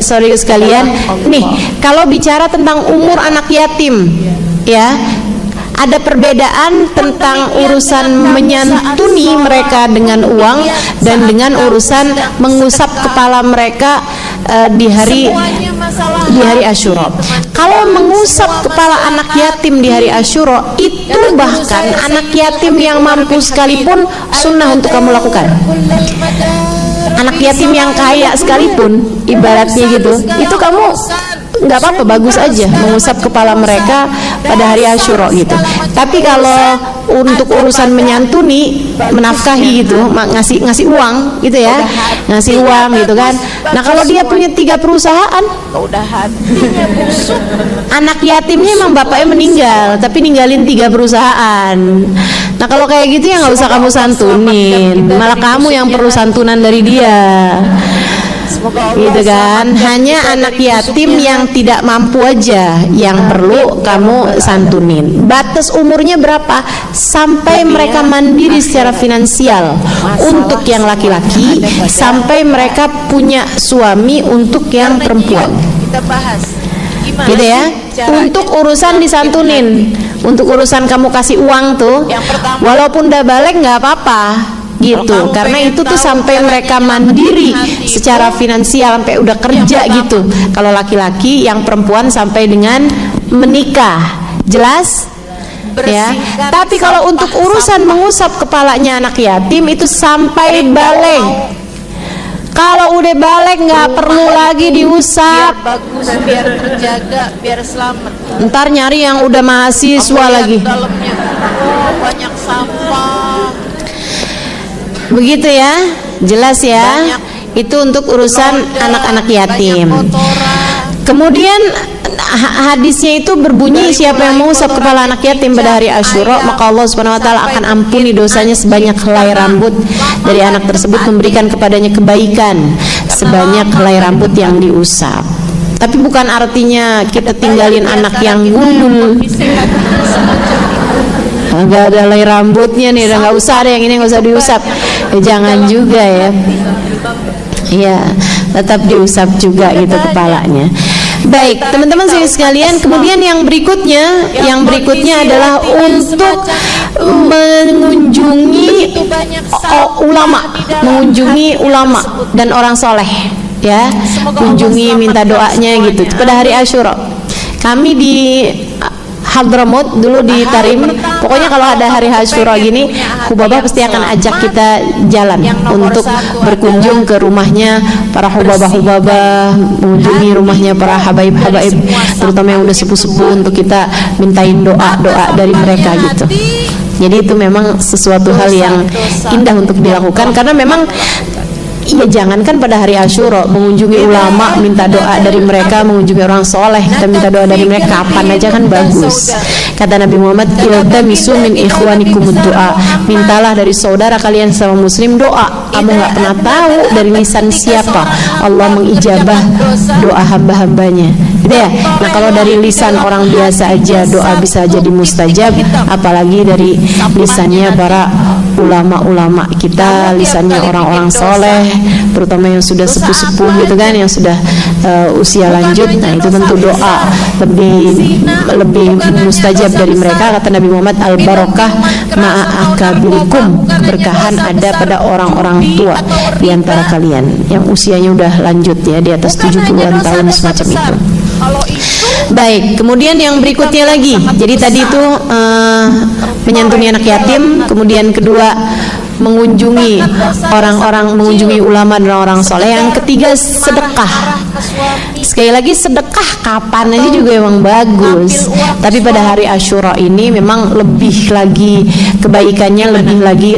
sorry sekalian, nih kalau bicara tentang umur anak yatim ya, ada perbedaan tentang urusan menyantuni mereka dengan uang dan dengan urusan mengusap kepala mereka di hari Asyura. Kalau mengusap kepala anak yatim di hari Asyura, itu bahkan anak yatim yang mampu sekalipun sunnah untuk kamu lakukan. Anak yatim yang kaya sekalipun, ibaratnya gitu, itu kamu nggak apa-apa, bagus aja mengusap kepala mereka pada hari Asyura gitu. Tapi kalau untuk urusan menyantuni, menafkahi gitu, ngasih uang gitu ya, ngasih uang gitu kan. Nah, kalau dia punya 3 perusahaan, anak yatimnya emang bapaknya meninggal, tapi ninggalin 3 perusahaan. Nah, kalau kayak gitu ya nggak usah kamu santunin, malah kamu yang perlu santunan dari dia. Gitu kan, hanya anak yatim yang tidak mampu aja yang perlu kamu santunin. Batas umurnya berapa? Sampai mereka mandiri secara finansial untuk yang laki-laki, sampai mereka punya suami untuk yang perempuan. Kita bahas gitu ya. Untuk urusan disantunin, untuk urusan kamu kasih uang tuh, walaupun udah balik nggak apa-apa gitu, karena itu tuh sampai mereka mandiri secara finansial, sampai udah kerja gitu. Kalau laki-laki, yang perempuan sampai dengan menikah, jelas ya. Tapi kalau untuk urusan mengusap kepalanya anak yatim itu sampai balik. Kalau udah balik nggak perlu lagi diusap, biar bagus, biar terjaga, biar selamat. Ntar nyari yang udah mahasiswa lagi. Dalamnya banyak sampah. Begitu ya, jelas ya. Itu untuk urusan anak-anak yatim. Kemudian hadisnya itu berbunyi, siapa yang mengusap kepala anak yatim pada hari Asyura, maka Allah Subhanahu wa taala akan ampuni dosanya sebanyak helai rambut dari anak tersebut, memberikan kepadanya kebaikan sebanyak helai rambut yang diusap. Tapi bukan artinya kita tinggalin anak yang gundul, nggak ada helai rambutnya nih, udah nggak usah ada yang ini, nggak usah diusap. Jangan juga ya. Iya, tetap diusap juga gitu kepalanya. Baik, teman-teman sekalian, kemudian yang berikutnya adalah untuk mengunjungi ulama dan orang soleh, ya, kunjungi, minta doanya gitu pada hari Asyura. Kami di Hadramut dulu di Tarim, pokoknya kalau ada hari Asyura gini, Hubabah pasti akan ajak kita jalan untuk berkunjung ke rumahnya para hubabah-hubabah, mengunjungi rumahnya para habaib-habaib, terutama yang udah sepuh-sepuh, untuk kita mintain doa-doa dari mereka gitu. Jadi itu memang sesuatu hal yang indah untuk dilakukan, karena memang iya, jangankan pada hari Asyura, mengunjungi ulama, minta doa dari mereka, mengunjungi orang soleh, kita minta doa dari mereka kapan aja kan bagus. Kata Nabi Muhammad, iltamisu min ikhwanikumud doa, mintalah dari saudara kalian sama muslim doa. Kamu nggak pernah tahu dari lisan siapa Allah mengijabah doa hamba-hambanya, gitu ya. Nah, kalau dari lisan orang biasa aja doa bisa jadi mustajab, apalagi dari lisannya para ulama-ulama kita, lisannya orang-orang soleh, terutama yang sudah sepuh-sepuh gitu kan, yang sudah usia lanjut. Nah, itu tentu doa lebih mustajab dari mereka. Kata Nabi Muhammad, al barokah ma'akabilikum, keberkahan ada pada orang-orang tua di antara kalian yang usianya udah lanjut ya, di atas 70-an tahun semacam itu. Baik, kemudian yang berikutnya lagi, jadi tadi itu menyantuni anak yatim, kemudian kedua mengunjungi orang-orang, mengunjungi ulama dan orang soleh. Yang ketiga sedekah. Sekali lagi, sedekah kapan aja juga emang bagus, tapi pada hari Asyura ini memang lebih lagi kebaikannya, lebih lagi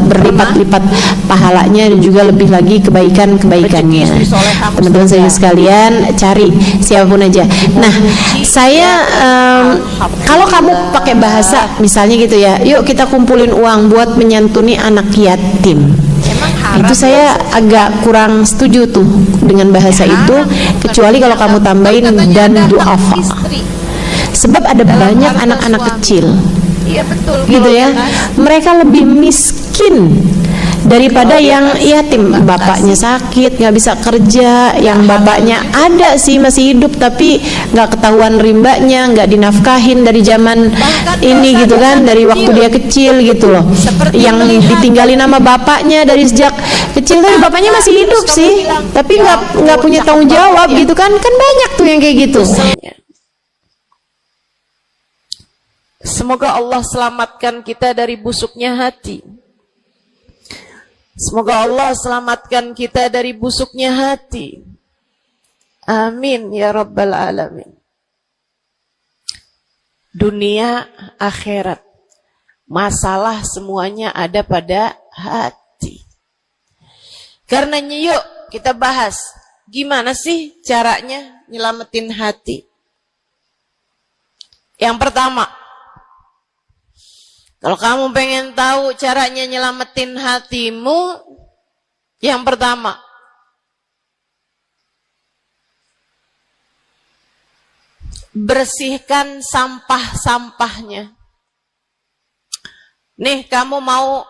berlipat-lipat pahalanya, dan juga lebih lagi kebaikannya. Teman-teman saya sekalian, cari siapapun aja. Nah, saya kalau kamu pakai bahasa misalnya gitu ya, yuk kita kumpulin uang buat menyantuni anak yatim, itu saya agak kurang setuju tuh dengan bahasa itu, kecuali kalau kamu tambahin dan duafa. Sebab ada banyak anak-anak kecil, gitu ya, mereka lebih miskin daripada yang yatim, bapaknya sakit nggak bisa kerja, yang bapaknya ada sih masih hidup tapi nggak ketahuan rimbanya, nggak dinafkahin dari zaman ini gitu kan, dari waktu dia kecil gitu loh, yang ditinggalin sama bapaknya dari sejak kecil, tapi bapaknya masih hidup sih tapi nggak punya tanggung jawab gitu kan banyak tuh yang kayak gitu. Semoga Allah selamatkan kita dari busuknya hati. Semoga Allah selamatkan kita dari busuknya hati. Amin ya rabbal alamin. Dunia, akhirat, masalah semuanya ada pada hati. Karenanya yuk kita bahas, gimana sih caranya nyelamatin hati. Yang pertama, kalau kamu pengen tahu caranya nyelamatin hatimu, yang pertama, bersihkan sampah-sampahnya. Nih, kamu mau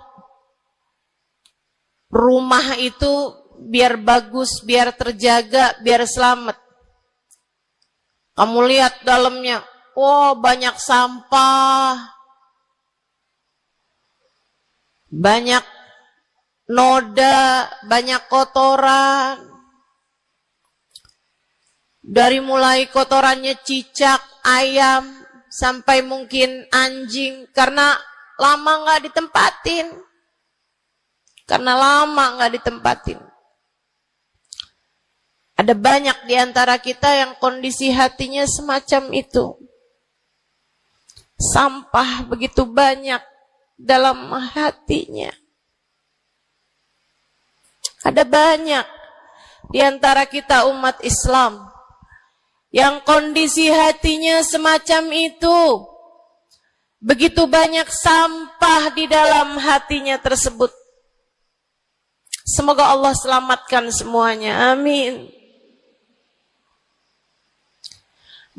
rumah itu biar bagus, biar terjaga, biar selamat. Kamu lihat dalamnya, oh banyak sampah, banyak noda, banyak kotoran. Dari mulai kotorannya cicak, ayam, sampai mungkin anjing, karena lama nggak ditempatin. Ada banyak di antara kita yang kondisi hatinya semacam itu. Sampah begitu banyak dalam hatinya. Ada banyak di antara kita umat Islam yang kondisi hatinya semacam itu. Begitu banyak sampah di dalam hatinya tersebut. Semoga Allah selamatkan semuanya. Amin.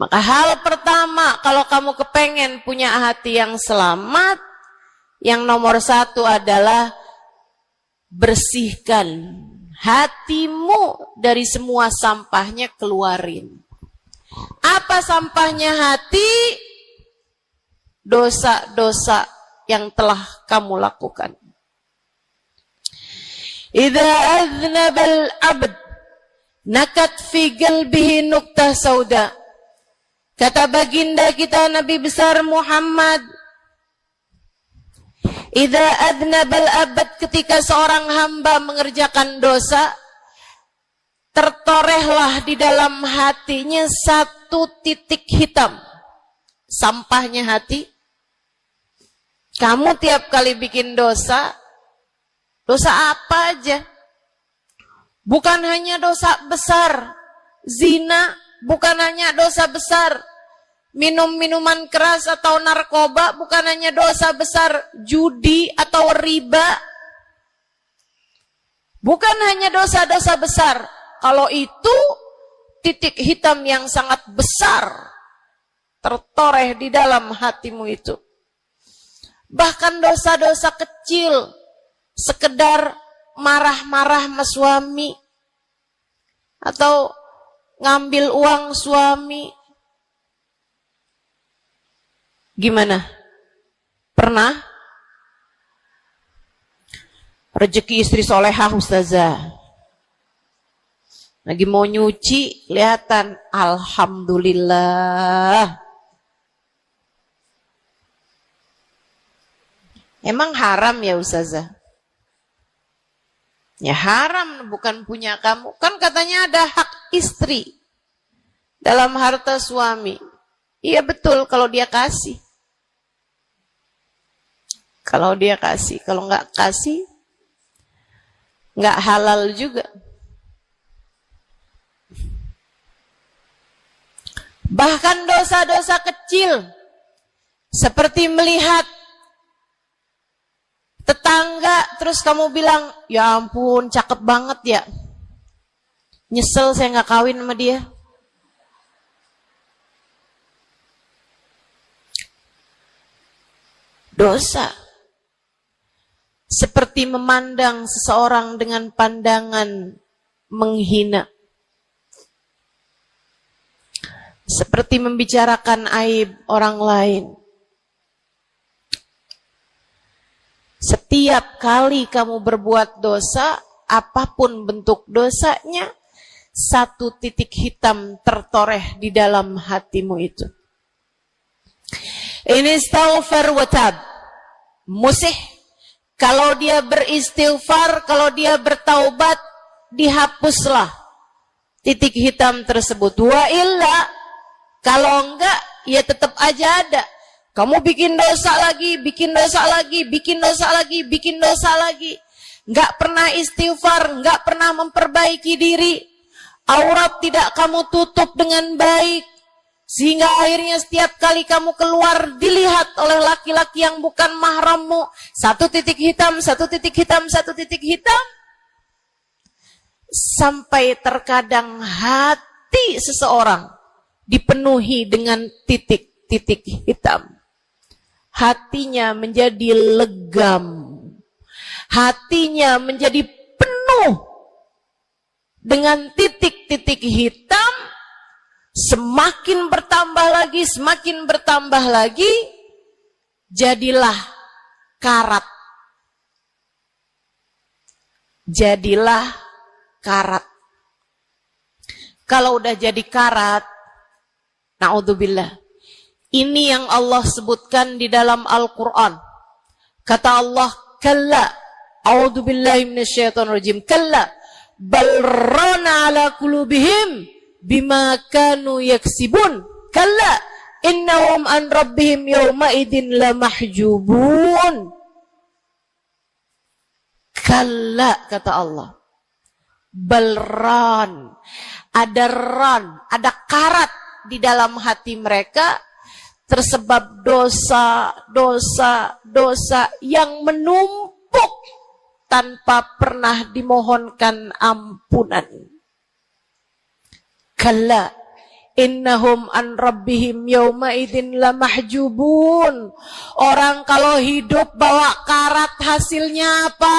Maka hal pertama kalau kamu kepengen punya hati yang selamat, yang nomor satu adalah bersihkan hatimu dari semua sampahnya, keluarin. Apa sampahnya hati? Dosa-dosa yang telah kamu lakukan. Idza aznabal abd nakat fi qalbihi nuqtah sauda. Kata baginda kita Nabi besar Muhammad, idza aznabal abd, ketika seorang hamba mengerjakan dosa, tertorehlah di dalam hatinya satu titik hitam. Sampahnya hati. Kamu tiap kali bikin dosa, dosa apa aja? Bukan hanya dosa besar, zina, bukan hanya dosa besar, minum minuman keras atau narkoba, bukan hanya dosa besar, judi atau riba, bukan hanya dosa-dosa besar. Kalau itu titik hitam yang sangat besar tertoreh di dalam hatimu itu. Bahkan dosa-dosa kecil, sekedar marah-marah sama suami, atau ngambil uang suami. Gimana? Pernah? Rezeki istri solehah ustazah. Lagi mau nyuci, kelihatan, alhamdulillah. Emang haram ya ustazah? Ya haram, bukan punya kamu. Kan katanya ada hak istri dalam harta suami. Iya betul kalau dia kasih. Kalau dia kasih, kalau nggak kasih, nggak halal juga. Bahkan dosa-dosa kecil, seperti melihat tetangga, terus kamu bilang, ya ampun, cakep banget ya. Nyesel saya nggak kawin sama dia. Dosa. Seperti memandang seseorang dengan pandangan menghina. Seperti membicarakan aib orang lain. Setiap kali kamu berbuat dosa, apapun bentuk dosanya, satu titik hitam tertoreh di dalam hatimu itu. Ini istighfar wa tab. Musih. Kalau dia beristighfar, kalau dia bertaubat, dihapuslah titik hitam tersebut. Wa illa, kalau enggak, ya tetap aja ada. Kamu bikin dosa lagi, bikin dosa lagi, bikin dosa lagi, bikin dosa lagi. Enggak pernah istighfar, enggak pernah memperbaiki diri. Aurat tidak kamu tutup dengan baik. Sehingga akhirnya setiap kali kamu keluar dilihat oleh laki-laki yang bukan mahrammu. Satu titik hitam, satu titik hitam, satu titik hitam. Sampai terkadang hati seseorang dipenuhi dengan titik-titik hitam. Hatinya menjadi legam. Hatinya menjadi penuh dengan titik-titik hitam. Semakin bertambah lagi, semakin bertambah lagi, jadilah karat. Jadilah karat. Kalau udah jadi karat, na'udzubillah. Ini yang Allah sebutkan di dalam Al-Quran. Kata Allah, kalla, a'udzubillahi minasyaitonirrajim, kalla, balrana ala qulubihim bima kanu yaksibun, kalla, innahum an rabbihim yawma idin lamahjubun. Kalla, kata Allah. Balran, ada ran, ada karat di dalam hati mereka, tersebab dosa yang menumpuk tanpa pernah dimohonkan ampunan. Kalla Innahum an rabbihim yawma idzin lamahjubun. Orang kalau hidup bawa karat hasilnya apa?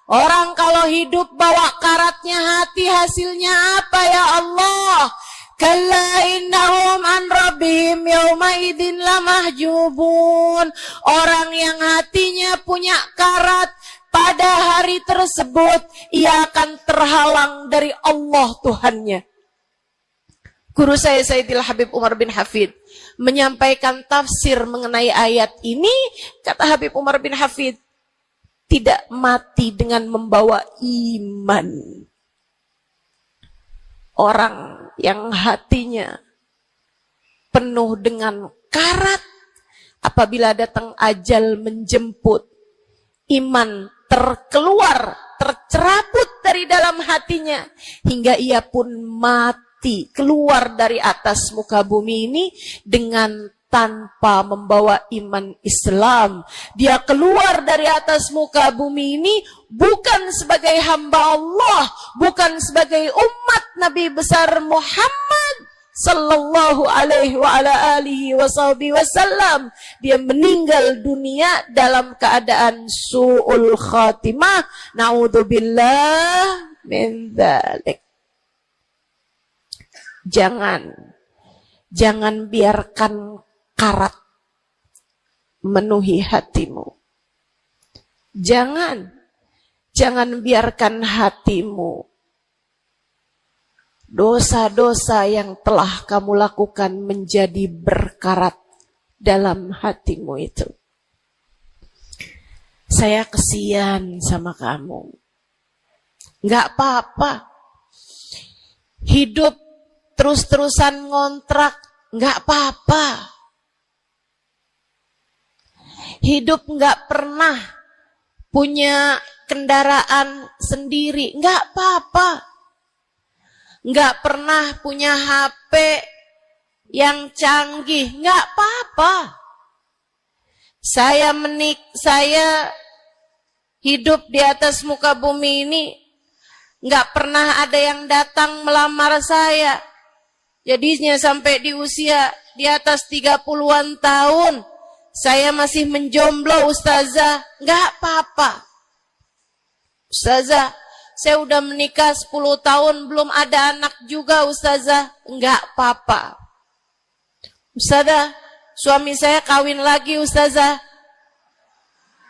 Orang kalau hidup bawa karatnya hati hasilnya apa ya Allah? Kalla innahum an rabbihim yawma idzin lamahjubun. Orang yang hatinya punya karat, pada hari tersebut ia akan terhalang dari Allah Tuhannya. Guru saya Sayyidil Habib Umar bin Hafid menyampaikan tafsir mengenai ayat ini. Kata Habib Umar bin Hafid, tidak mati dengan membawa iman. Orang yang hatinya penuh dengan karat, apabila datang ajal menjemput, iman tercerabut dari dalam hatinya, hingga ia pun mati, keluar dari atas muka bumi ini dengan tanpa membawa iman Islam. Dia keluar dari atas muka bumi ini bukan sebagai hamba Allah, bukan sebagai umat Nabi besar Muhammad sallallahu alaihi wa ala alihi wasallam. Dia meninggal dunia dalam keadaan su'ul khatimah. Naudzubillah min dzalik. Jangan biarkan karat memenuhi hatimu. Jangan biarkan hatimu dosa-dosa yang telah kamu lakukan menjadi berkarat dalam hatimu itu. Saya kesian sama kamu. Enggak apa-apa. Hidup terus-terusan ngontrak, enggak apa-apa. Hidup enggak pernah punya kendaraan sendiri, enggak apa-apa. Enggak pernah punya HP yang canggih, enggak apa-apa. Saya hidup di atas muka bumi ini, enggak pernah ada yang datang melamar saya. Jadinya sampai di usia di atas 30-an tahun, saya masih menjomblo, Ustazah. Enggak apa-apa. Ustazah, saya udah menikah 10 tahun, belum ada anak juga, Ustazah. Enggak apa-apa. Ustazah, suami saya kawin lagi, Ustazah.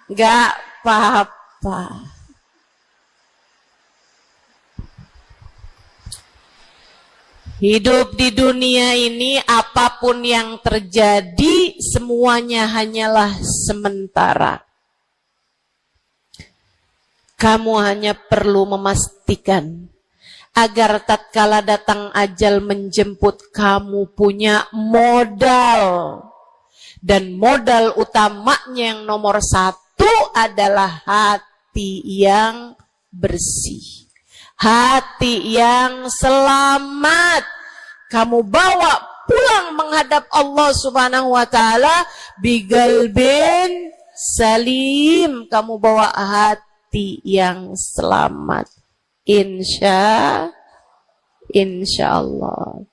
Enggak apa-apa. Hidup di dunia ini, apapun yang terjadi, semuanya hanyalah sementara. Kamu hanya perlu memastikan agar tatkala datang ajal menjemput, kamu punya modal. Dan modal utamanya yang nomor 1 adalah hati yang bersih. Hati yang selamat. Kamu bawa pulang menghadap Allah Subhanahu wa ta'ala bigalbin salim. Kamu bawa hati yang selamat. Insya Allah.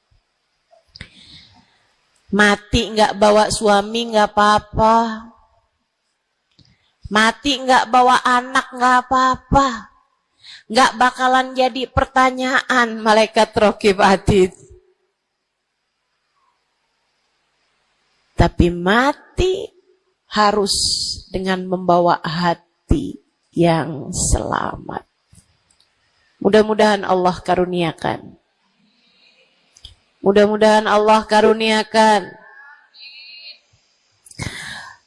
Mati nggak bawa suami nggak apa-apa. Mati nggak bawa anak nggak apa-apa. Nggak bakalan jadi pertanyaan malaikat raqib atid. Tapi mati harus dengan membawa hati yang selamat. Mudah-mudahan Allah karuniakan. Mudah-mudahan Allah karuniakan.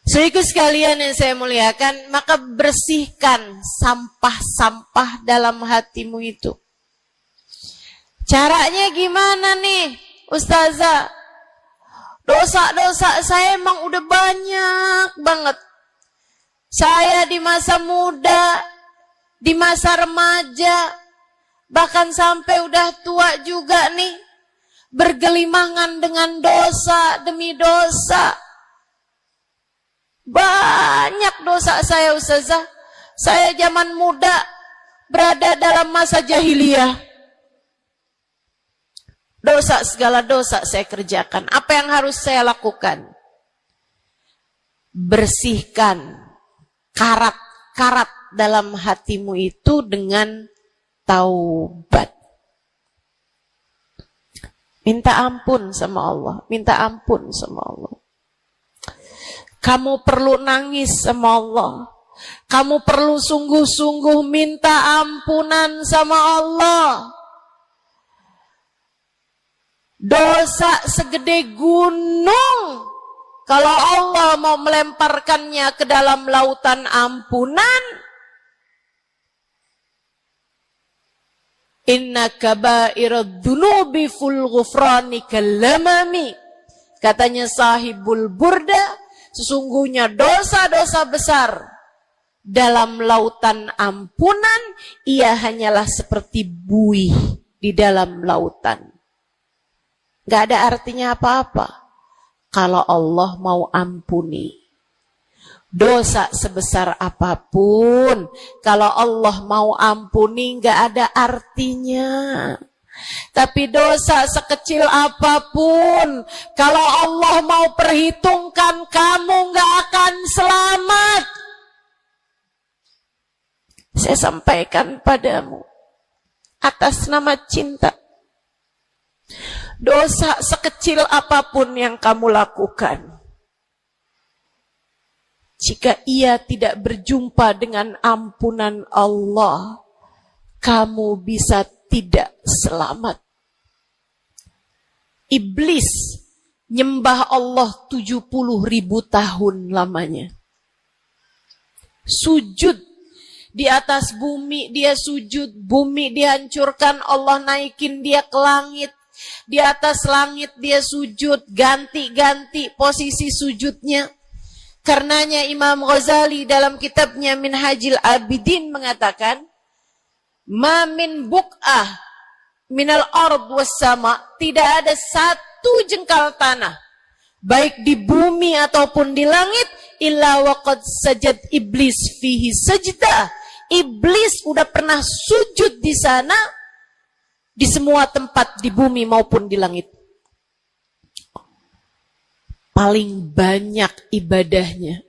Saudaraku sekalian yang saya muliakan, maka bersihkan sampah-sampah dalam hatimu itu. Caranya gimana nih, Ustazah? Dosa-dosa saya emang udah banyak banget. Saya di masa muda, di masa remaja, bahkan sampai udah tua juga nih, bergelimangan dengan dosa demi dosa. Banyak dosa saya, Ustazah. Saya zaman muda berada dalam masa jahiliyah. Dosa, segala dosa saya kerjakan. Apa yang harus saya lakukan? Bersihkan karat-karat dalam hatimu itu dengan taubat. Minta ampun sama Allah. Minta ampun sama Allah. Kamu perlu nangis sama Allah. Kamu perlu sungguh-sungguh minta ampunan sama Allah. Dosa segede gunung, kalau Allah mau melemparkannya ke dalam lautan ampunan, inna kaba'irad dunubi ful ghufrani kalamami. Katanya sahibul burda, sesungguhnya dosa-dosa besar dalam lautan ampunan, ia hanyalah seperti buih di dalam lautan. Gak ada artinya apa-apa kalau Allah mau ampuni. Dosa sebesar apapun, kalau Allah mau ampuni gak ada artinya. Tapi dosa sekecil apapun, kalau Allah mau perhitungkan, kamu gak akan selamat. Saya sampaikan padamu atas nama cinta. Dosa sekecil apapun yang kamu lakukan, jika ia tidak berjumpa dengan ampunan Allah, kamu bisa tidak selamat. Iblis nyembah Allah 70.000 tahun lamanya. Sujud di atas bumi, dia sujud, bumi dihancurkan, Allah naikin dia ke langit. Di atas langit dia sujud, ganti-ganti posisi sujudnya. Karenanya Imam Ghazali dalam kitabnya Minhajil Abidin mengatakan, ma min buq'ah minal ard was sama, tidak ada satu jengkal tanah, baik di bumi ataupun di langit, illa waqad sajad iblis fihi sajdah. Iblis udah pernah sujud di sana, di semua tempat di bumi maupun di langit. Paling banyak ibadahnya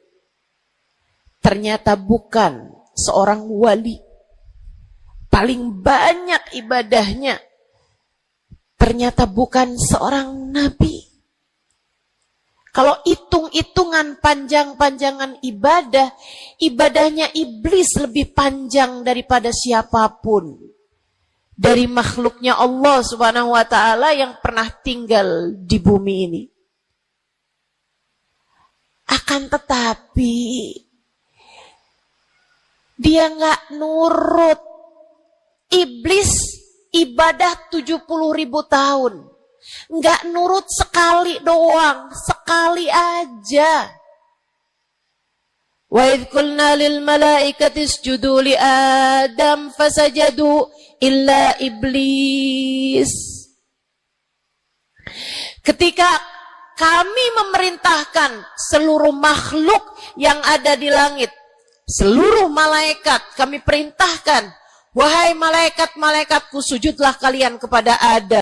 ternyata bukan seorang wali. Paling banyak ibadahnya ternyata bukan seorang nabi. Kalau hitung-hitungan panjang-panjangan ibadah, ibadahnya iblis lebih panjang daripada siapapun dari makhluknya Allah Subhanahu wa ta'ala yang pernah tinggal di bumi ini. Akan tetapi dia nggak nurut. Iblis ibadah 70.000 tahun, nggak nurut sekali doang, sekali aja. Wa idh qulna lil malaikati isjudu li Adam fasajadu illa iblis. Ketika kami memerintahkan seluruh makhluk yang ada di langit, seluruh malaikat kami perintahkan, wahai malaikat-malaikatku, sujudlah kalian kepada Adam.